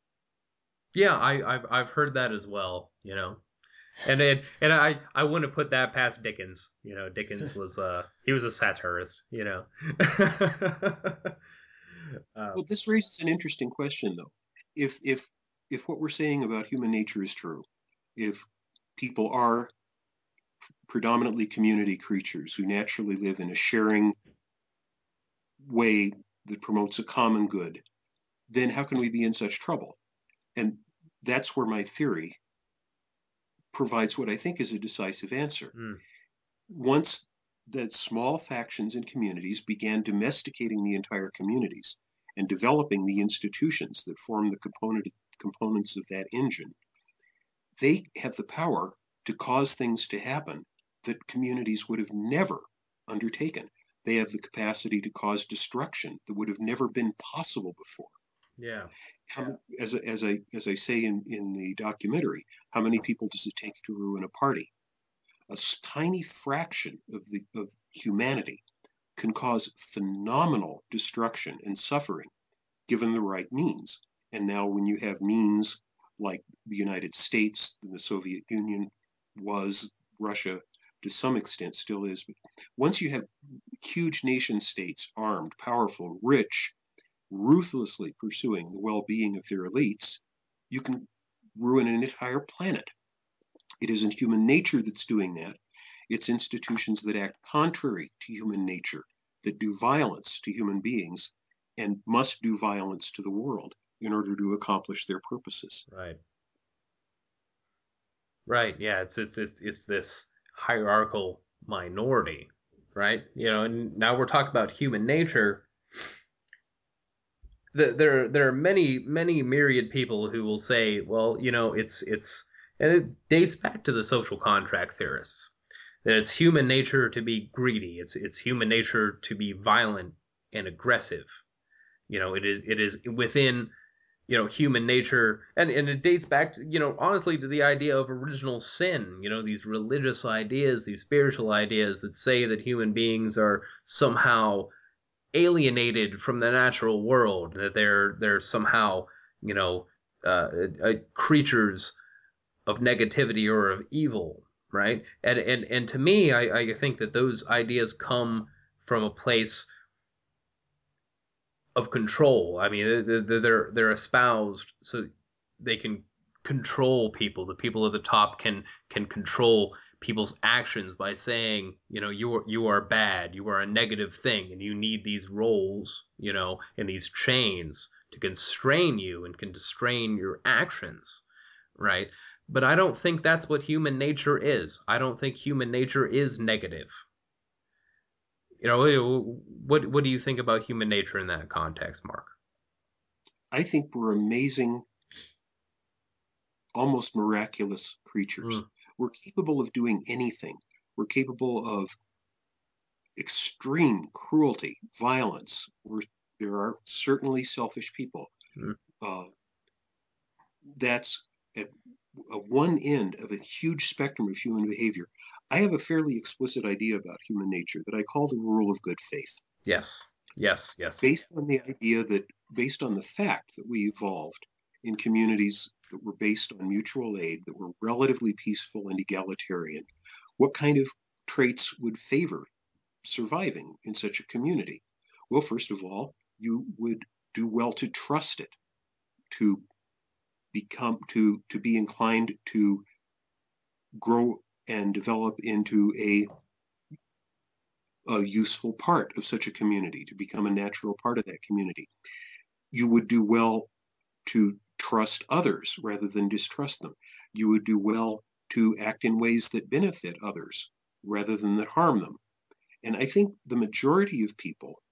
Yeah, I've heard that as well, And I wouldn't put that past Dickens. Dickens was he was a satirist, Well, this raises an interesting question, though. If what we're saying about human nature is true, if people are predominantly community creatures who naturally live in a sharing way that promotes a common good, then how can we be in such trouble? And that's where my theory provides what I think is a decisive answer. Once that small factions and communities began domesticating the entire communities and developing the institutions that form the components of that engine, they have the power to cause things to happen that communities would have never undertaken. They have the capacity to cause destruction that would have never been possible before. Yeah. As I say in the documentary, how many people does it take to ruin a party? A tiny fraction of humanity can cause phenomenal destruction and suffering given the right means. And now when you have means like the United States, the Soviet Union was, Russia to some extent still is, but once you have huge nation states, armed, powerful, rich, ruthlessly pursuing the well-being of their elites, you can ruin an entire planet. It isn't human nature that's doing that. It's institutions that act contrary to human nature, that do violence to human beings and must do violence to the world in order to accomplish their purposes. Right. Right. Yeah. It's this hierarchical minority, right? And now we're talking about human nature. There are many myriad people who will say, well, it's and it dates back to the social contract theorists, that it's human nature to be greedy. It's human nature to be violent and aggressive. It is within human nature, and it dates back to, honestly, to the idea of original sin, these religious ideas, these spiritual ideas that say that human beings are somehow alienated from the natural world, that they're somehow, creatures of negativity or of evil, right? And to me, I think that those ideas come from a place of control. I mean, they're espoused so they can control people. The people at the top can control people's actions by saying, you are bad, you are a negative thing, and you need these roles, and these chains to constrain you and can constrain your actions, right? But I don't think that's what human nature is. I don't think human nature is negative. What do you think about human nature in that context, Mark? I think we're amazing, almost miraculous creatures. We're capable of doing anything. We're capable of extreme cruelty, violence. There are certainly selfish people. That's at one end of a huge spectrum of human behavior. I have a fairly explicit idea about human nature that I call the rule of good faith. Yes. Based on the fact that we evolved in communities that were based on mutual aid, that were relatively peaceful and egalitarian, what kind of traits would favor surviving in such a community? Well, first of all, you would do well to trust it, to be inclined to grow and develop into a useful part of such a community, to become a natural part of that community. You would do well to trust others rather than distrust them. You would do well to act in ways that benefit others rather than that harm them. And I think the majority of people,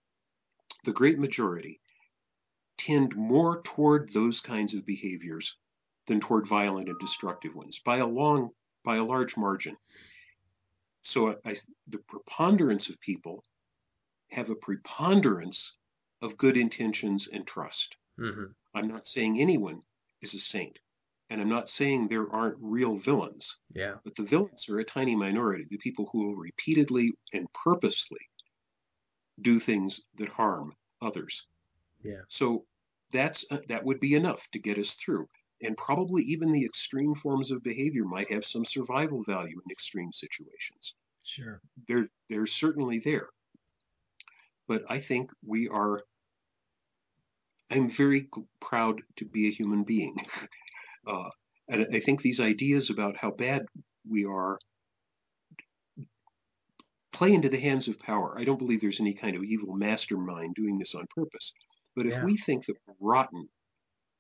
the great majority, tend more toward those kinds of behaviors than toward violent and destructive ones by a large margin. So the preponderance of people have a preponderance of good intentions and trust. I'm not saying anyone is a saint, and I'm not saying there aren't real villains. Yeah. But the villains are a tiny minority, the people who will repeatedly and purposely do things that harm others. Yeah. So that would be enough to get us through. And probably even the extreme forms of behavior might have some survival value in extreme situations. Sure. They're certainly there. But I think I'm very proud to be a human being. And I think these ideas about how bad we are play into the hands of power. I don't believe there's any kind of evil mastermind doing this on purpose. But if we think that we're rotten,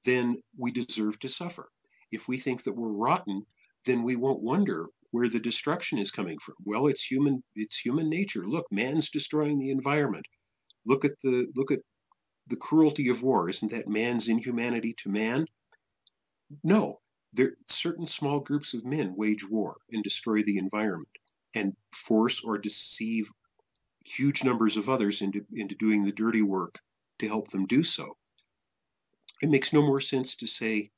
then we deserve to suffer. If we think that we're rotten, then we won't wonder where the destruction is coming from. Well, it's human nature. Look, man's destroying the environment. Look at the cruelty of war. Isn't that man's inhumanity to man? No, certain small groups of men wage war and destroy the environment and force or deceive huge numbers of others into doing the dirty work to help them do so. It makes no more sense to say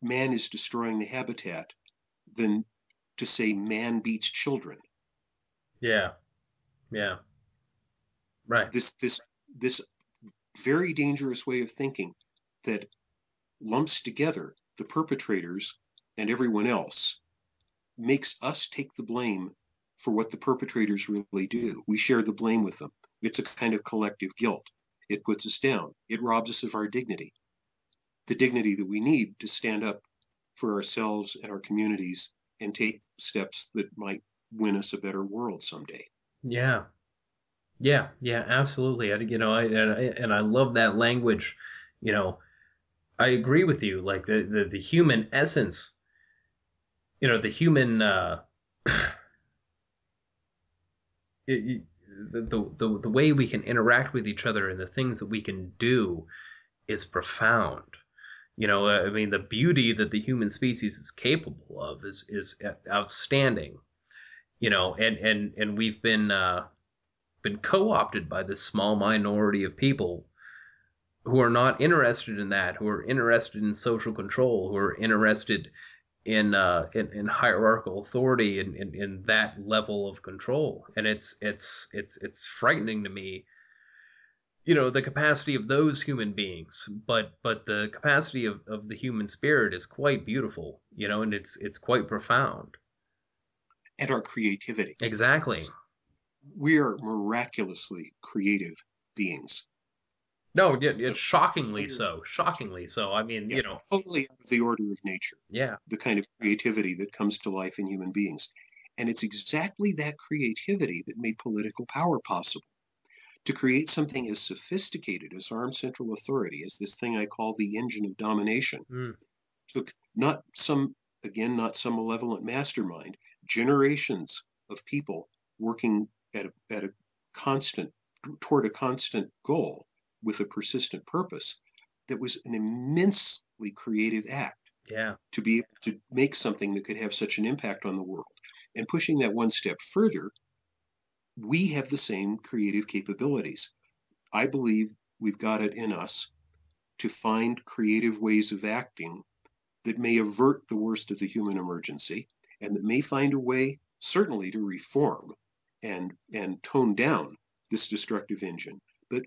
man is destroying the habitat than to say man beats children. Yeah. Right. This very dangerous way of thinking that lumps together the perpetrators and everyone else makes us take the blame for what the perpetrators really do. We share the blame with them. It's a kind of collective guilt. It puts us down. It robs us of our dignity, the dignity that we need to stand up for ourselves and our communities and take steps that might win us a better world someday. Yeah, absolutely. I love that language. I agree with you. Like the human essence, the human the way we can interact with each other and the things that we can do is profound. The beauty that the human species is capable of is outstanding. And we've been co-opted by this small minority of people who are not interested in that, who are interested in social control, who are interested in hierarchical authority and in that level of control. And it's frightening to me, the capacity of those human beings, but the capacity of the human spirit is quite beautiful, and it's quite profound. And our creativity. Exactly. We are miraculously creative beings. No, it's shockingly so. Totally out of the order of nature. Yeah. The kind of creativity that comes to life in human beings. And it's exactly that creativity that made political power possible. To create something as sophisticated as armed central authority, as this thing I call the engine of domination, took not some again, not some malevolent mastermind, generations of people working at a constant, toward a constant goal with a persistent purpose, that was an immensely creative act. Yeah. To be able to make something that could have such an impact on the world. And pushing that one step further, we have the same creative capabilities. I believe we've got it in us to find creative ways of acting that may avert the worst of the human emergency, and that may find a way, certainly, to reform and tone down this destructive engine, but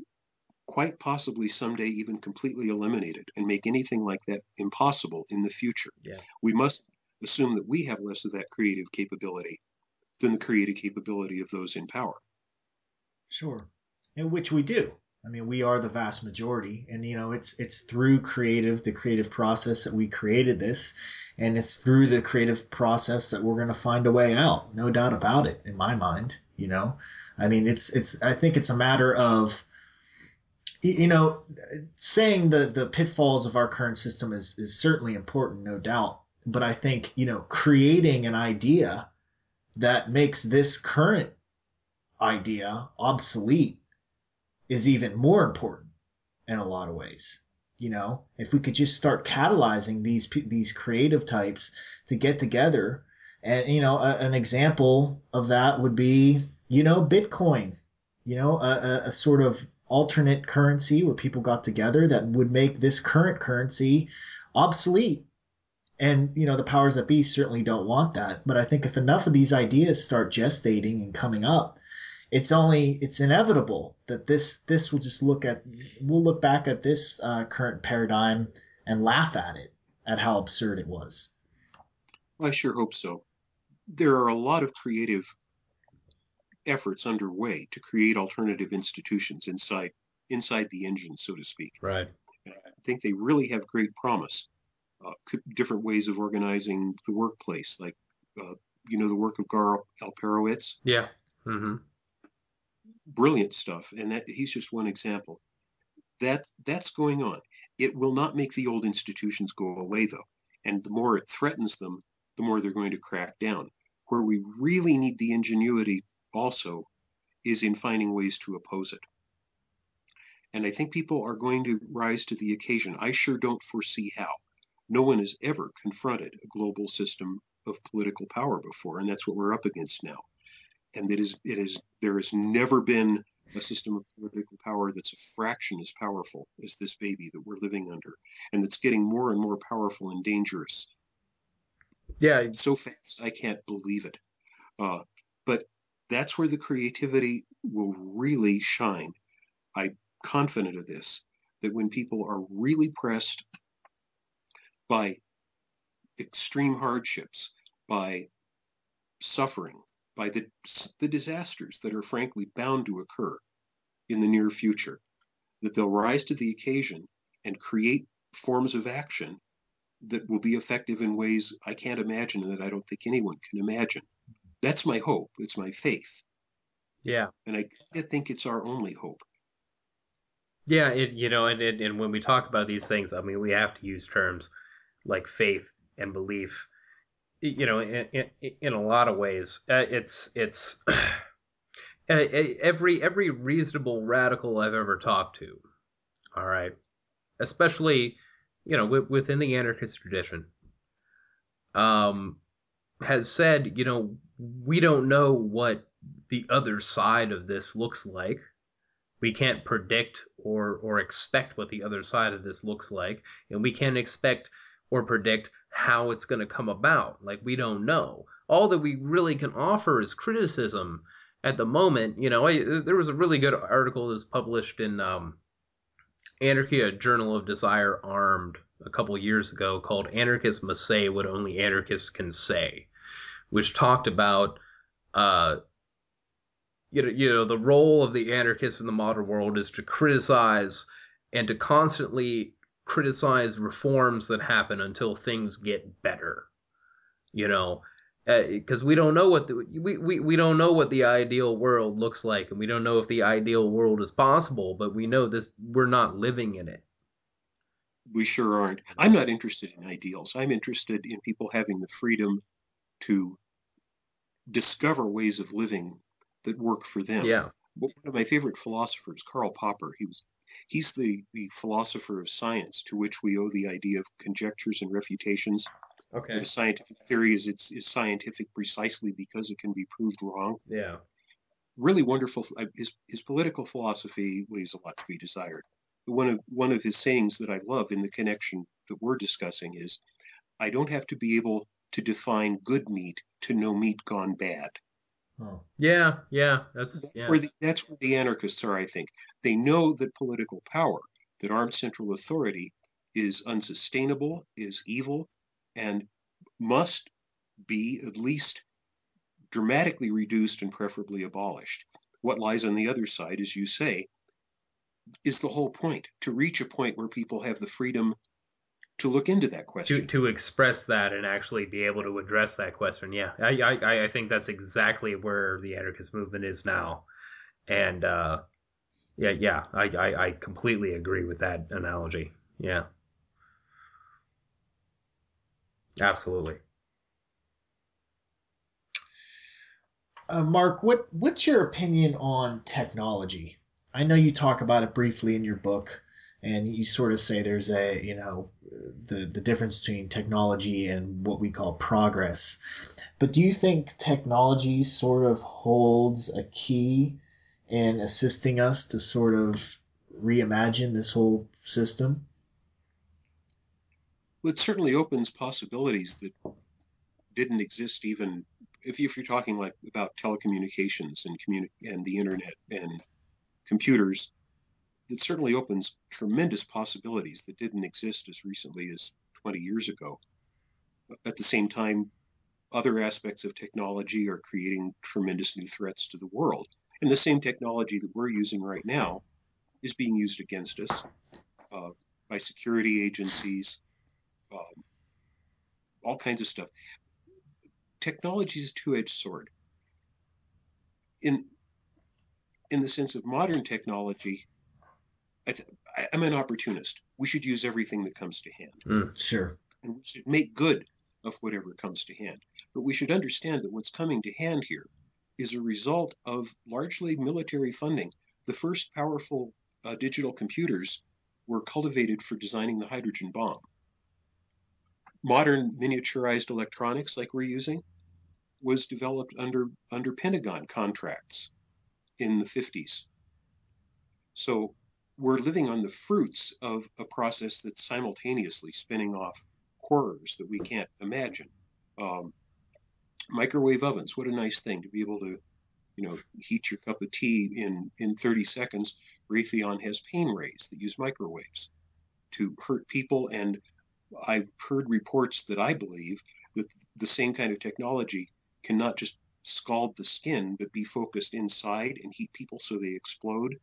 quite possibly someday even completely eliminate it and make anything like that impossible in the future. Yeah. We must assume that we have less of that creative capability than the creative capability of those in power. Sure. And which we do. I mean, we are the vast majority, and it's through the creative process that we created this, and it's through the creative process that we're going to find a way out. No doubt about it, in my mind. I mean, I think it's a matter of, saying the pitfalls of our current system is certainly important, no doubt. But I think, creating an idea that makes this current idea obsolete is even more important in a lot of ways. If we could just start catalyzing these creative types to get together, and an example of that would be Bitcoin, a sort of alternate currency where people got together that would make this current currency obsolete. And the powers that be certainly don't want that. But I think if enough of these ideas start gestating and coming up, it's inevitable that this will just we'll look back at this current paradigm and laugh at how absurd it was. I sure hope so. There are a lot of creative efforts underway to create alternative institutions inside the engine, so to speak. Right. And I think they really have great promise. Different ways of organizing the workplace, like the work of Gar Alperowitz. Yeah. Mm-hmm. Brilliant stuff, and he's just one example. That's going on. It will not make the old institutions go away, though, and the more it threatens them, the more they're going to crack down. Where we really need the ingenuity also is in finding ways to oppose it. And I think people are going to rise to the occasion. I sure don't foresee how. No one has ever confronted a global system of political power before, and that's what we're up against now. And there has never been a system of political power that's a fraction as powerful as this baby that we're living under, and that's getting more and more powerful and dangerous. Yeah. So fast, I can't believe it. But that's where the creativity will really shine. I'm confident of this, that when people are really pressed by extreme hardships, by suffering, by the disasters that are frankly bound to occur in the near future, that they'll rise to the occasion and create forms of action that will be effective in ways I can't imagine and that I don't think anyone can imagine. That's my hope. It's my faith. Yeah. And I think it's our only hope. Yeah, and when we talk about these things, I mean, we have to use terms like faith and belief. In a lot of ways, it's every reasonable radical I've ever talked to, all right, especially within the anarchist tradition, has said, we don't know what the other side of this looks like. We can't predict or expect what the other side of this looks like, and we can't expect or predict how it's going to come about. Like, we don't know. All that we really can offer is criticism at the moment. There was a really good article that was published in Anarchy, a Journal of Desire Armed, a couple years ago, called Anarchists Must Say What Only Anarchists Can Say, which talked about the role of the anarchists in the modern world is to criticize and to constantly criticize reforms that happen until things get better, because we don't know what we don't know what the ideal world looks like, and we don't know if the ideal world is possible, but we know this, we're not living in it. We sure aren't. I'm not interested in ideals. I'm interested in people having the freedom to discover ways of living that work for them. Yeah. One of my favorite philosophers, Karl Popper, he's the philosopher of science to which we owe the idea of conjectures and refutations. Okay. That a scientific theory is scientific precisely because it can be proved wrong. Yeah. Really wonderful. His political philosophy leaves a lot to be desired. One of his sayings that I love in the connection that we're discussing is, I don't have to be able to define good meat to know meat gone bad. Oh. Yeah. That's where the anarchists are, I think. They know that political power, that armed central authority is unsustainable, is evil, and must be at least dramatically reduced and preferably abolished. What lies on the other side, as you say, is the whole point, to reach a point where people have the freedom to look into that question. To express that and actually be able to address that question. Yeah, I think that's exactly where the anarchist movement is now. And I completely agree with that analogy. Yeah. Absolutely. Mark, what's your opinion on technology? I know you talk about it briefly in your book, and you sort of say there's the difference between technology and what we call progress. But do you think technology sort of holds a key in assisting us to sort of reimagine this whole system? Well, it certainly opens possibilities that didn't exist even if you're talking like about telecommunications and the internet and computers. It certainly opens tremendous possibilities that didn't exist as recently as 20 years ago. At the same time, other aspects of technology are creating tremendous new threats to the world. And the same technology that we're using right now is being used against us by security agencies, all kinds of stuff. Technology is a two-edged sword. In the sense of modern technology, I'm an opportunist. We should use everything that comes to hand. Sure. And we should make good of whatever comes to hand. But we should understand that what's coming to hand here is a result of largely military funding. The first powerful digital computers were cultivated for designing the hydrogen bomb. Modern miniaturized electronics like we're using was developed under Pentagon contracts in the 50s. So we're living on the fruits of a process that's simultaneously spinning off horrors that we can't imagine. Microwave ovens, what a nice thing to be able to, heat your cup of tea in 30 seconds. Raytheon has pain rays that use microwaves to hurt people. And I've heard reports that I believe that the same kind of technology can not just scald the skin, but be focused inside and heat people so they explode.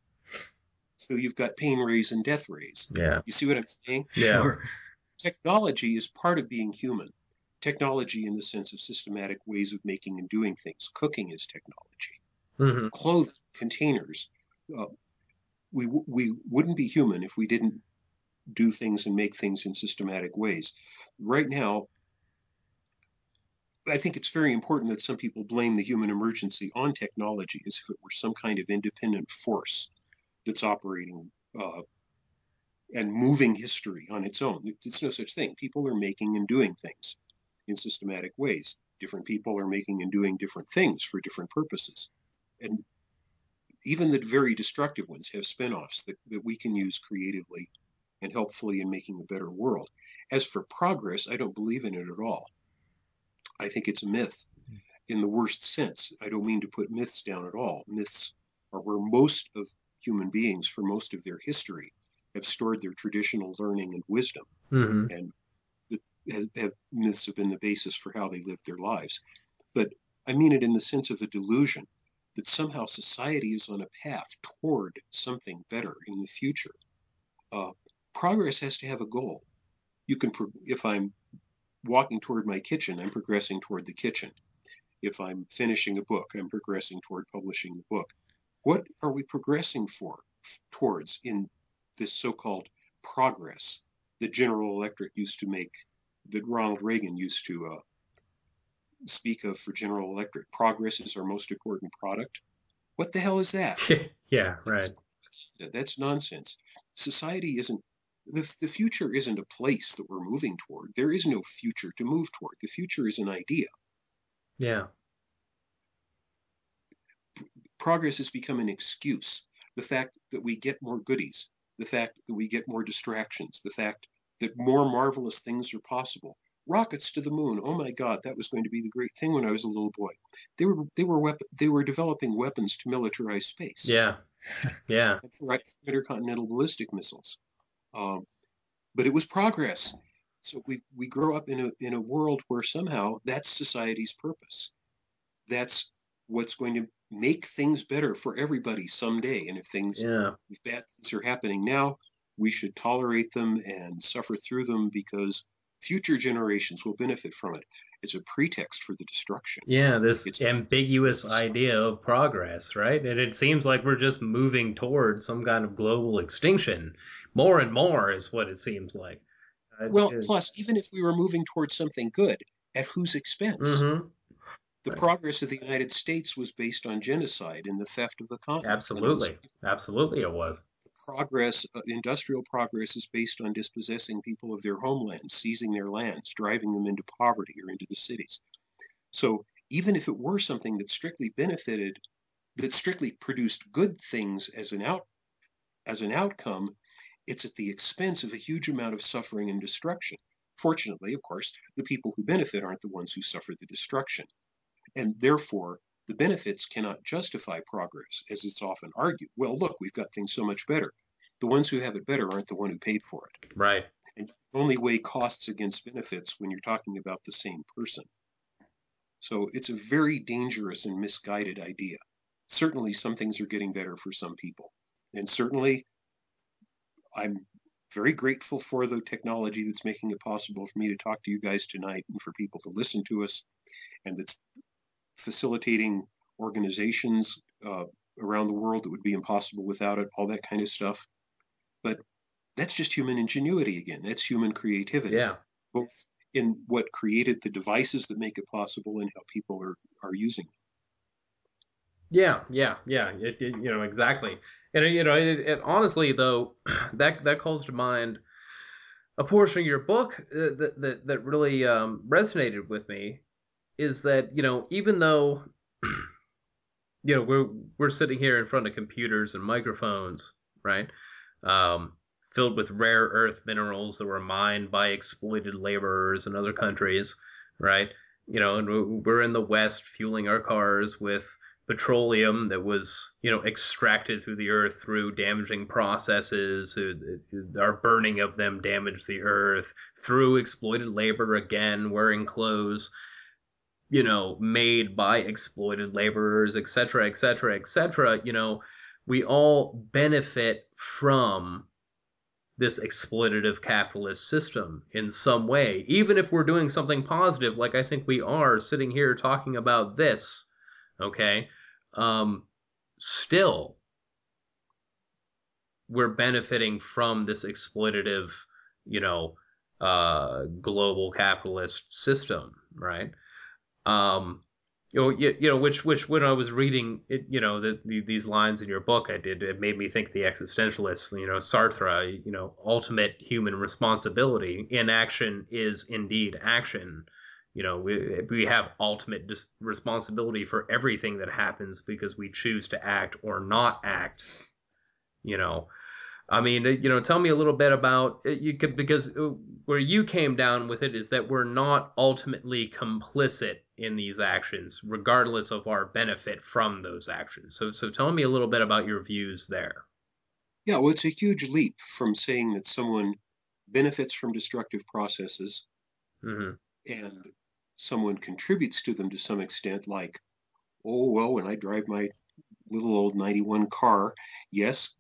So you've got pain rays and death rays. Yeah. You see what I'm saying? Yeah. Sure. Technology is part of being human. Technology in the sense of systematic ways of making and doing things. Cooking is technology. Mm-hmm. Clothing, containers. We wouldn't be human if we didn't do things and make things in systematic ways. Right now, I think it's very important that some people blame the human emergency on technology as if it were some kind of independent force that's operating and moving history on its own. It's no such thing. People are making and doing things in systematic ways. Different people are making and doing different things for different purposes. And even the very destructive ones have spin-offs that we can use creatively and helpfully in making a better world. As for progress, I don't believe in it at all. I think it's a myth in the worst sense. I don't mean to put myths down at all. Myths are where most of human beings, for most of their history, have stored their traditional learning and wisdom. Mm-hmm. And myths have been the basis for how they live their lives. But I mean it in the sense of a delusion that somehow society is on a path toward something better in the future. Progress has to have a goal. If I'm walking toward my kitchen, I'm progressing toward the kitchen. If I'm finishing a book, I'm progressing toward publishing the book. What are we progressing towards in this so-called progress? that General Electric used to make, that Ronald Reagan used to speak of for General Electric. Progress is our most important product. What the hell is that? Yeah, right. That's nonsense. Society isn't, the future isn't a place that we're moving toward. There is no future to move toward. The future is an idea. Yeah. Progress has become an excuse. The fact that we get more goodies, the fact that we get more distractions, the fact that more marvelous things are possible. Rockets to the moon. Oh my God, that was going to be the great thing when I was a little boy. They were developing weapons to militarize space. Yeah. Yeah. For intercontinental ballistic missiles. But it was progress. So we grow up in a world where somehow that's society's purpose. That's what's going to make things better for everybody someday. And if bad things are happening now, we should tolerate them and suffer through them because future generations will benefit from it. It's a pretext for the destruction. Yeah, it's ambiguous idea of progress, right? And it seems like we're just moving towards some kind of global extinction. More and more is what it seems like. Plus, even if we were moving towards something good, at whose expense? Mm-hmm. The progress of the United States was based on genocide and the theft of the continent. Absolutely it was. Industrial progress is based on dispossessing people of their homelands, seizing their lands, driving them into poverty or into the cities. So even if it were something that strictly produced good things as an outcome, it's at the expense of a huge amount of suffering and destruction. Fortunately, of course, the people who benefit aren't the ones who suffer the destruction. And therefore, the benefits cannot justify progress, as it's often argued. Well, look, we've got things so much better. The ones who have it better aren't the one who paid for it. Right. And you can only weigh costs against benefits when you're talking about the same person. So it's a very dangerous and misguided idea. Certainly, some things are getting better for some people. And certainly, I'm very grateful for the technology that's making it possible for me to talk to you guys tonight and for people to listen to us, and that's facilitating organizations around the world that would be impossible without it, all that kind of stuff. But that's just human ingenuity again. That's human creativity. Yeah. Both in what created the devices that make it possible and how people are using them. Yeah. Exactly. And it honestly though, that calls to mind a portion of your book that really resonated with me. Is that, even though, we're sitting here in front of computers and microphones, right? Filled with rare earth minerals that were mined by exploited laborers in other countries, right? And we're in the West fueling our cars with petroleum that was, extracted through the earth through damaging processes. Our burning of them damaged the earth through exploited labor, again, wearing clothes made by exploited laborers, et cetera, et cetera, et cetera. We all benefit from this exploitative capitalist system in some way, even if we're doing something positive, like I think we are sitting here talking about this, okay? Still, we're benefiting from this exploitative, global capitalist system, right? Which when I was reading it, these lines in your book, it made me think the existentialists, Sartre, ultimate human responsibility. Inaction is indeed action. We have ultimate responsibility for everything that happens because we choose to act or not act. I mean, tell me a little bit about because where you came down with it is that we're not ultimately complicit in these actions, regardless of our benefit from those actions. So tell me a little bit about your views there. Yeah, well, it's a huge leap from saying that someone benefits from destructive processes and someone contributes to them to some extent, like, oh, well, when I drive my little old 91 car, yes,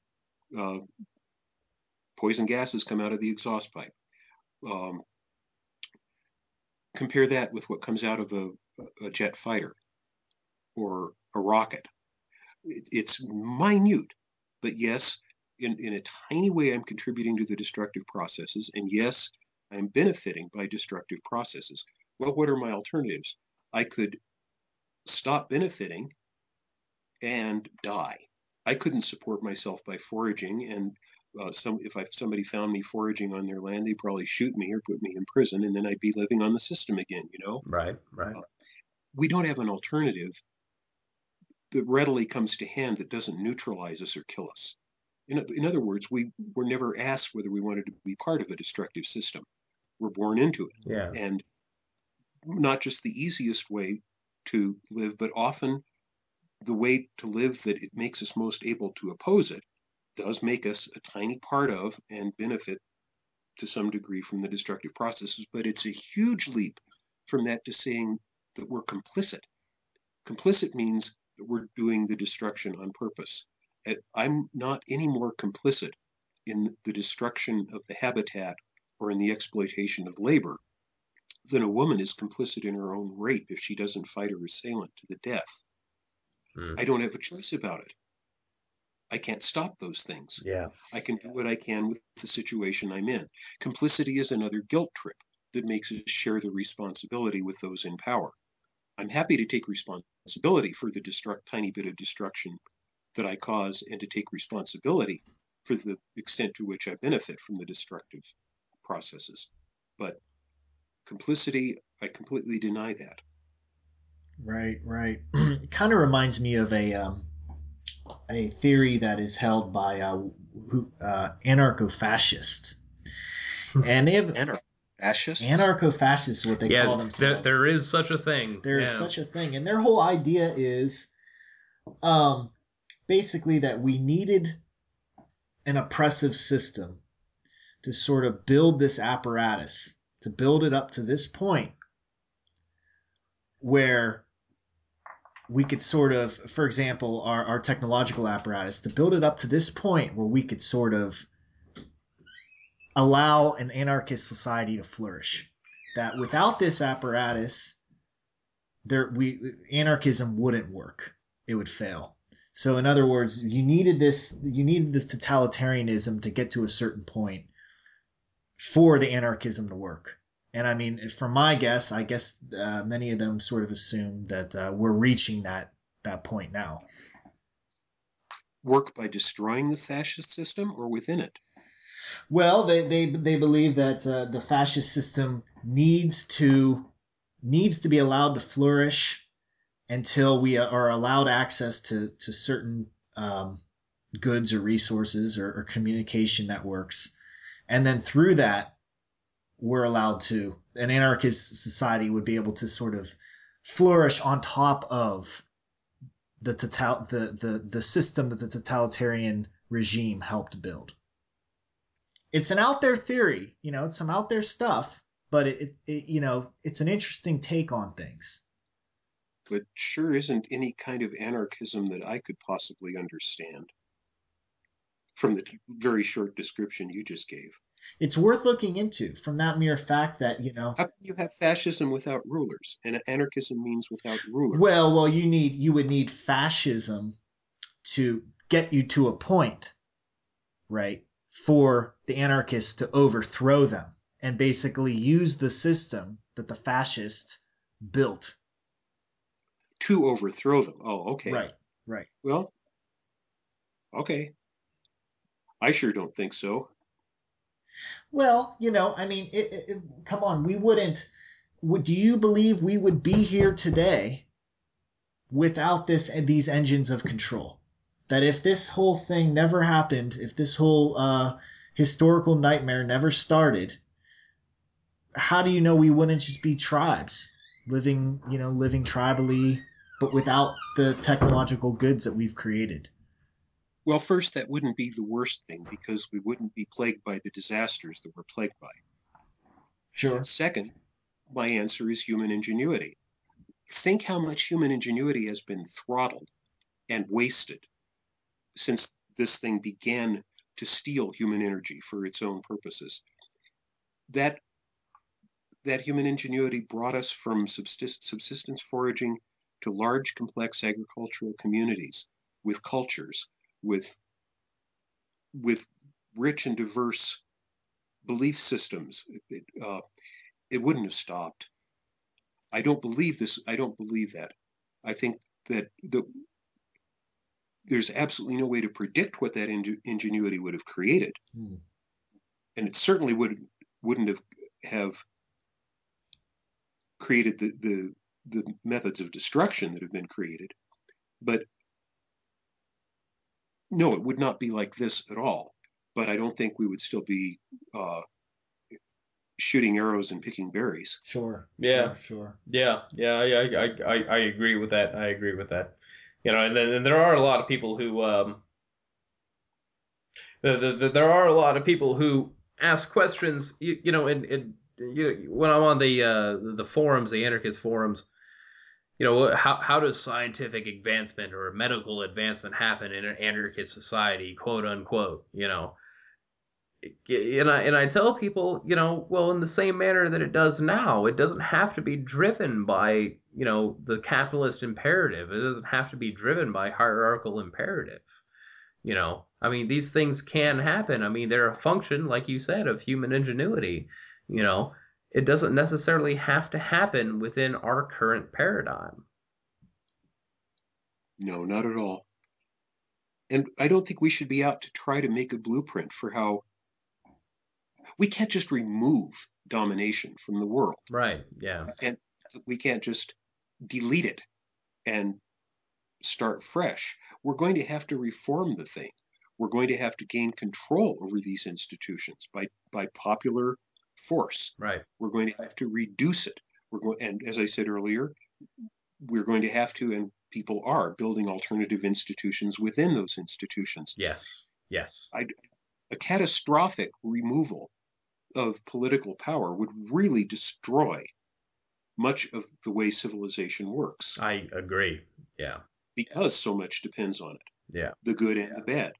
poison gases come out of the exhaust pipe. Compare that with what comes out of a jet fighter or a rocket. It's minute, but yes, in a tiny way, I'm contributing to the destructive processes. And yes, I'm benefiting by destructive processes. Well, what are my alternatives? I could stop benefiting and die. I couldn't support myself by foraging, and if somebody found me foraging on their land, they'd probably shoot me or put me in prison, and then I'd be living on the system again, you know? Right. We don't have an alternative that readily comes to hand that doesn't neutralize us or kill us. In other words, we were never asked whether we wanted to be part of a destructive system. We're born into it. Yeah. And not just the easiest way to live, but often the way to live that it makes us most able to oppose it does make us a tiny part of and benefit to some degree from the destructive processes. But it's a huge leap from that to saying that we're complicit. Complicit means that we're doing the destruction on purpose. And I'm not any more complicit in the destruction of the habitat or in the exploitation of labor than a woman is complicit in her own rape if she doesn't fight her assailant to the death. I don't have a choice about it. I can't stop those things. Yeah. I can do what I can with the situation I'm in. Complicity is another guilt trip that makes us share the responsibility with those in power. I'm happy to take responsibility for the tiny bit of destruction that I cause and to take responsibility for the extent to which I benefit from the destructive processes. But complicity, I completely deny that. Right. It kind of reminds me of a theory that is held by anarcho-fascists, and they have anarcho-fascists. Anarcho-fascists, what they call themselves. There is such a thing. There is such a thing, and their whole idea is, basically that we needed an oppressive system to sort of build this apparatus, to build it up to this point where we could sort of, for example, our technological apparatus, to build it up to this point where we could sort of allow an anarchist society to flourish. That without this apparatus, anarchism wouldn't work. It would fail. So in other words, you needed this totalitarianism to get to a certain point for the anarchism to work. And I mean, from my guess, I guess many of them sort of assume that we're reaching that point now. Work by destroying the fascist system or within it? Well, they believe that the fascist system needs to be allowed to flourish until we are allowed access to certain goods or resources or communication networks. And then through that, an anarchist society would be able to sort of flourish on top of the system that the totalitarian regime helped build. It's an out there theory, it's some out there stuff, but it's an interesting take on things. But sure isn't any kind of anarchism that I could possibly understand from the very short description you just gave. It's worth looking into from that mere fact that, How can you have fascism without rulers? And anarchism means without rulers. Well, you would need fascism to get you to a point, right, for the anarchists to overthrow them and basically use the system that the fascists built. To overthrow them. Oh, okay. Right. Well, okay. I sure don't think so. Well, come on, we wouldn't. Do you believe we would be here today without these engines of control? That if this whole thing never happened, if this whole historical nightmare never started, how do you know we wouldn't just be tribes living tribally, but without the technological goods that we've created? Well, first, that wouldn't be the worst thing because we wouldn't be plagued by the disasters that we're plagued by. Sure. Second, my answer is human ingenuity. Think how much human ingenuity has been throttled and wasted since this thing began to steal human energy for its own purposes. That human ingenuity brought us from subsistence foraging to large, complex agricultural communities with cultures, with with rich and diverse belief systems, it wouldn't have stopped. I don't believe this. I don't believe that. I think that there's absolutely no way to predict what that ingenuity would have created. And it certainly wouldn't have created the methods of destruction that have been created. But no, it would not be like this at all. But I don't think we would still be shooting arrows and picking berries. Sure. Yeah. Sure. Yeah. I agree with that. I agree with that. You know, and there are a lot of people who there are a lot of people who ask questions. You know, and when I'm on the forums, the anarchist forums, you know, how does scientific advancement or medical advancement happen in an anarchist society, quote unquote? You know. And I tell people, you know, well, in the same manner that it does now, it doesn't have to be driven by, you know, the capitalist imperative. It doesn't have to be driven by hierarchical imperative. You know, I mean, these things can happen. I mean, they're a function, like you said, of human ingenuity. You know, it doesn't necessarily have to happen within our current paradigm. No, not at all. And I don't think we should be out to try to make a blueprint for how. We can't just remove domination from the world. Right, yeah. We can't just delete it and start fresh. We're going to have to reform the thing. We're going to have to gain control over these institutions by popular force. Right. We're going to have to reduce it. And as I said earlier, we're going to have to, and people are, building alternative institutions within those institutions. Yes. A catastrophic removal of political power would really destroy much of the way civilization works. I agree. Yeah. Because so much depends on it. Yeah. The good and the bad.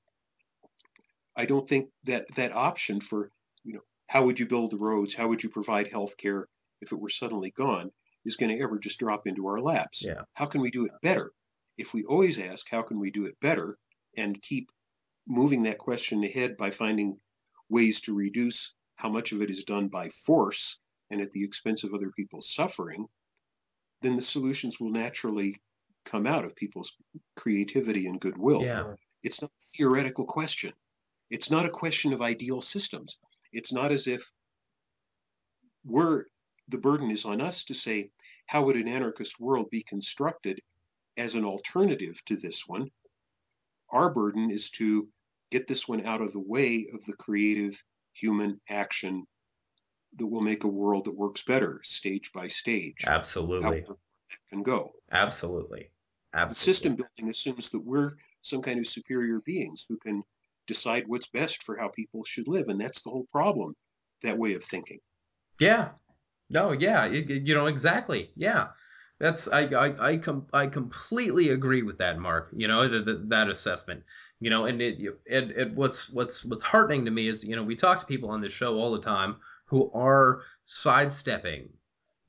I don't think that option for, you know, how would you build the roads? How would you provide health care if it were suddenly gone is going to ever just drop into our laps. Yeah. How can we do it better? If we always ask, how can we do it better, and keep moving that question ahead by finding ways to reduce how much of it is done by force and at the expense of other people's suffering, then the solutions will naturally come out of people's creativity and goodwill. Yeah. It's not a theoretical question. It's not a question of ideal systems. It's not as if the burden is on us to say, how would an anarchist world be constructed as an alternative to this one? Our burden is to get this one out of the way of the creative human action that will make a world that works better, stage by stage. Absolutely. However that can go. Absolutely. The system building assumes that we're some kind of superior beings who can decide what's best for how people should live, and that's the whole problem, that way of thinking. Yeah. No, yeah, exactly. Yeah. That's I completely agree with that, Mark. That assessment. And what's heartening to me is, we talk to people on this show all the time who are sidestepping.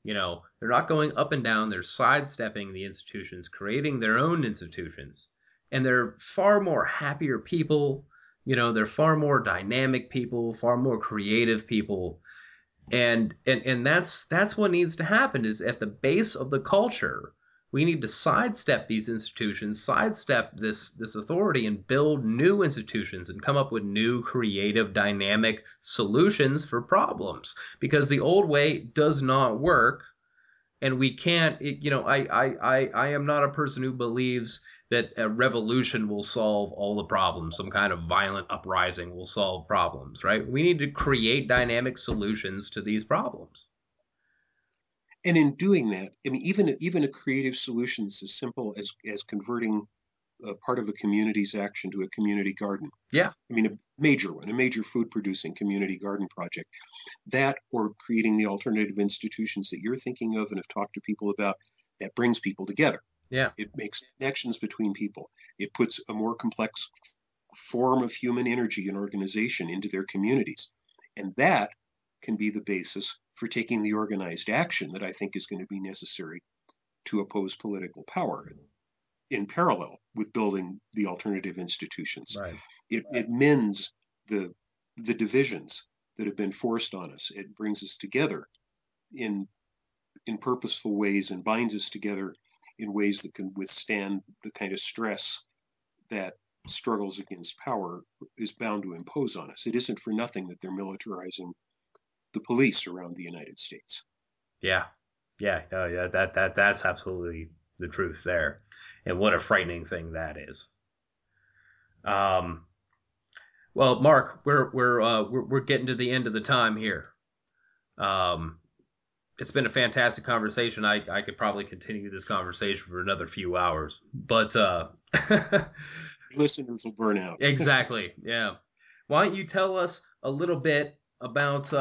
They're not going up and down, they're sidestepping the institutions, creating their own institutions. And they're far more happier people, they're far more dynamic people, far more creative people. And that's what needs to happen, is at the base of the culture, we need to sidestep these institutions, sidestep this authority, and build new institutions and come up with new creative dynamic solutions for problems, because the old way does not work. And we can't, I am not a person who believes that a revolution will solve all the problems. Some kind of violent uprising will solve problems, right? We need to create dynamic solutions to these problems. And in doing that, I mean, even a creative solution that's as simple as converting part of a community's action to a community garden. Yeah. I mean, a major food producing community garden project. That, or creating the alternative institutions that you're thinking of and have talked to people about, that brings people together. Yeah. It makes connections between people. It puts a more complex form of human energy and organization into their communities. And that can be the basis for taking the organized action that I think is going to be necessary to oppose political power. in parallel with building the alternative institutions. Right. It mends the divisions that have been forced on us. It brings us together in purposeful ways and binds us together in ways that can withstand the kind of stress that struggles against power is bound to impose on us. It isn't for nothing that they're militarizing the police around the United States. Yeah. That's absolutely the truth there, and what a frightening thing that is. Well, Mark, we're getting to the end of the time here. It's been a fantastic conversation. I could probably continue this conversation for another few hours, but listeners will burn out. Exactly. Yeah. Why don't you tell us a little bit about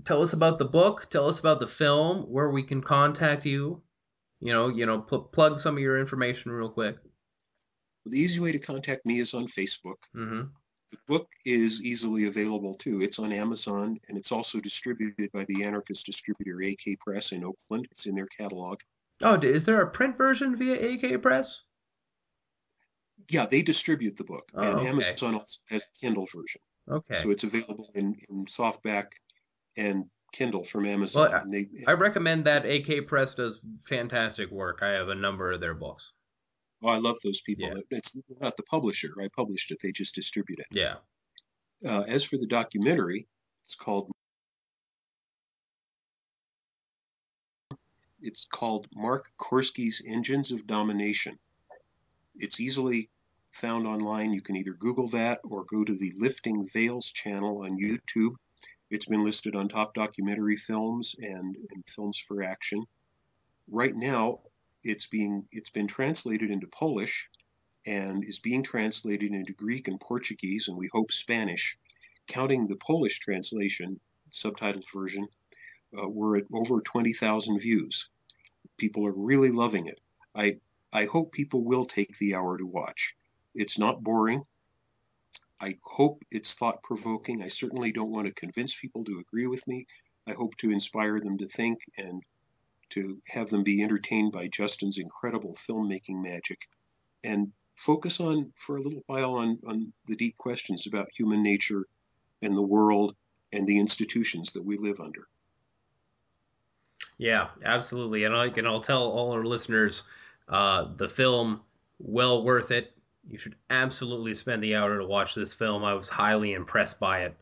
tell us about the book, tell us about the film, where we can contact you. Plug some of your information real quick. The easy way to contact me is on Facebook. Mm-hmm. The book is easily available too. It's on Amazon, and it's also distributed by the anarchist distributor AK Press in Oakland. It's in their catalog. Oh, is there a print version via AK Press? Yeah, they distribute the book, and okay. Amazon also has the Kindle version. Okay. So it's available in softback and Kindle from Amazon. Well, I recommend that. AK Press does fantastic work. I have a number of their books. Oh, I love those people. Yeah. It's not the publisher. I published it. They just distribute it. Yeah. As for the documentary, it's called Mark Corske's Engines of Domination. It's easily found online. You can either Google that or go to the Lifting Veils channel on YouTube. It's been listed on Top Documentary Films and Films for Action. Right now, it's been translated into Polish and is being translated into Greek and Portuguese, and we hope Spanish. Counting the Polish translation, subtitled version, we're at over 20,000 views. People are really loving it. I hope people will take the hour to watch. It's not boring. I hope it's thought-provoking. I certainly don't want to convince people to agree with me. I hope to inspire them to think and to have them be entertained by Justin's incredible filmmaking magic, and focus for a little while on the deep questions about human nature and the world and the institutions that we live under. Yeah, absolutely. And I'll tell all our listeners, the film, well worth it. You should absolutely spend the hour to watch this film. I was highly impressed by it,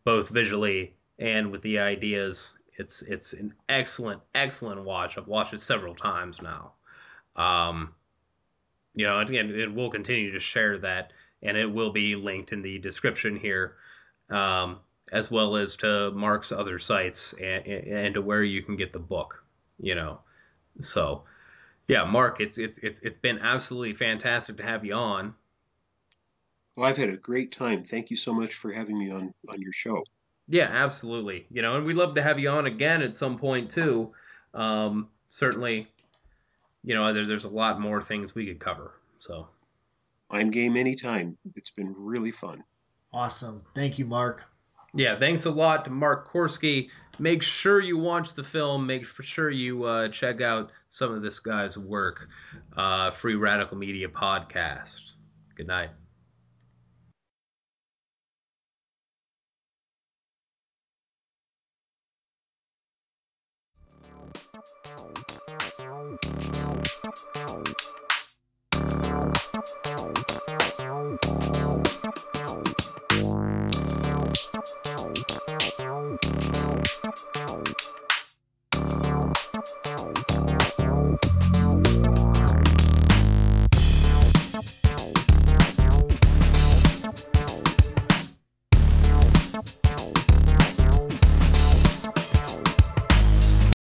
both visually and with the ideas. It's an excellent watch. I've watched it several times now. Again, it will continue to share that, and it will be linked in the description here, as well as to Mark's other sites and to where you can get the book. So yeah, Mark, it's been absolutely fantastic to have you on. Well, I've had a great time. Thank you so much for having me on your show. Yeah, absolutely. And we'd love to have you on again at some point too. Certainly, there's a lot more things we could cover. So I'm game anytime. It's been really fun. Awesome. Thank you, Mark. Yeah, thanks a lot to Mark Corske. Make sure you watch the film. Make sure you check out some of this guy's work. Free Radical Media Podcast. Good night.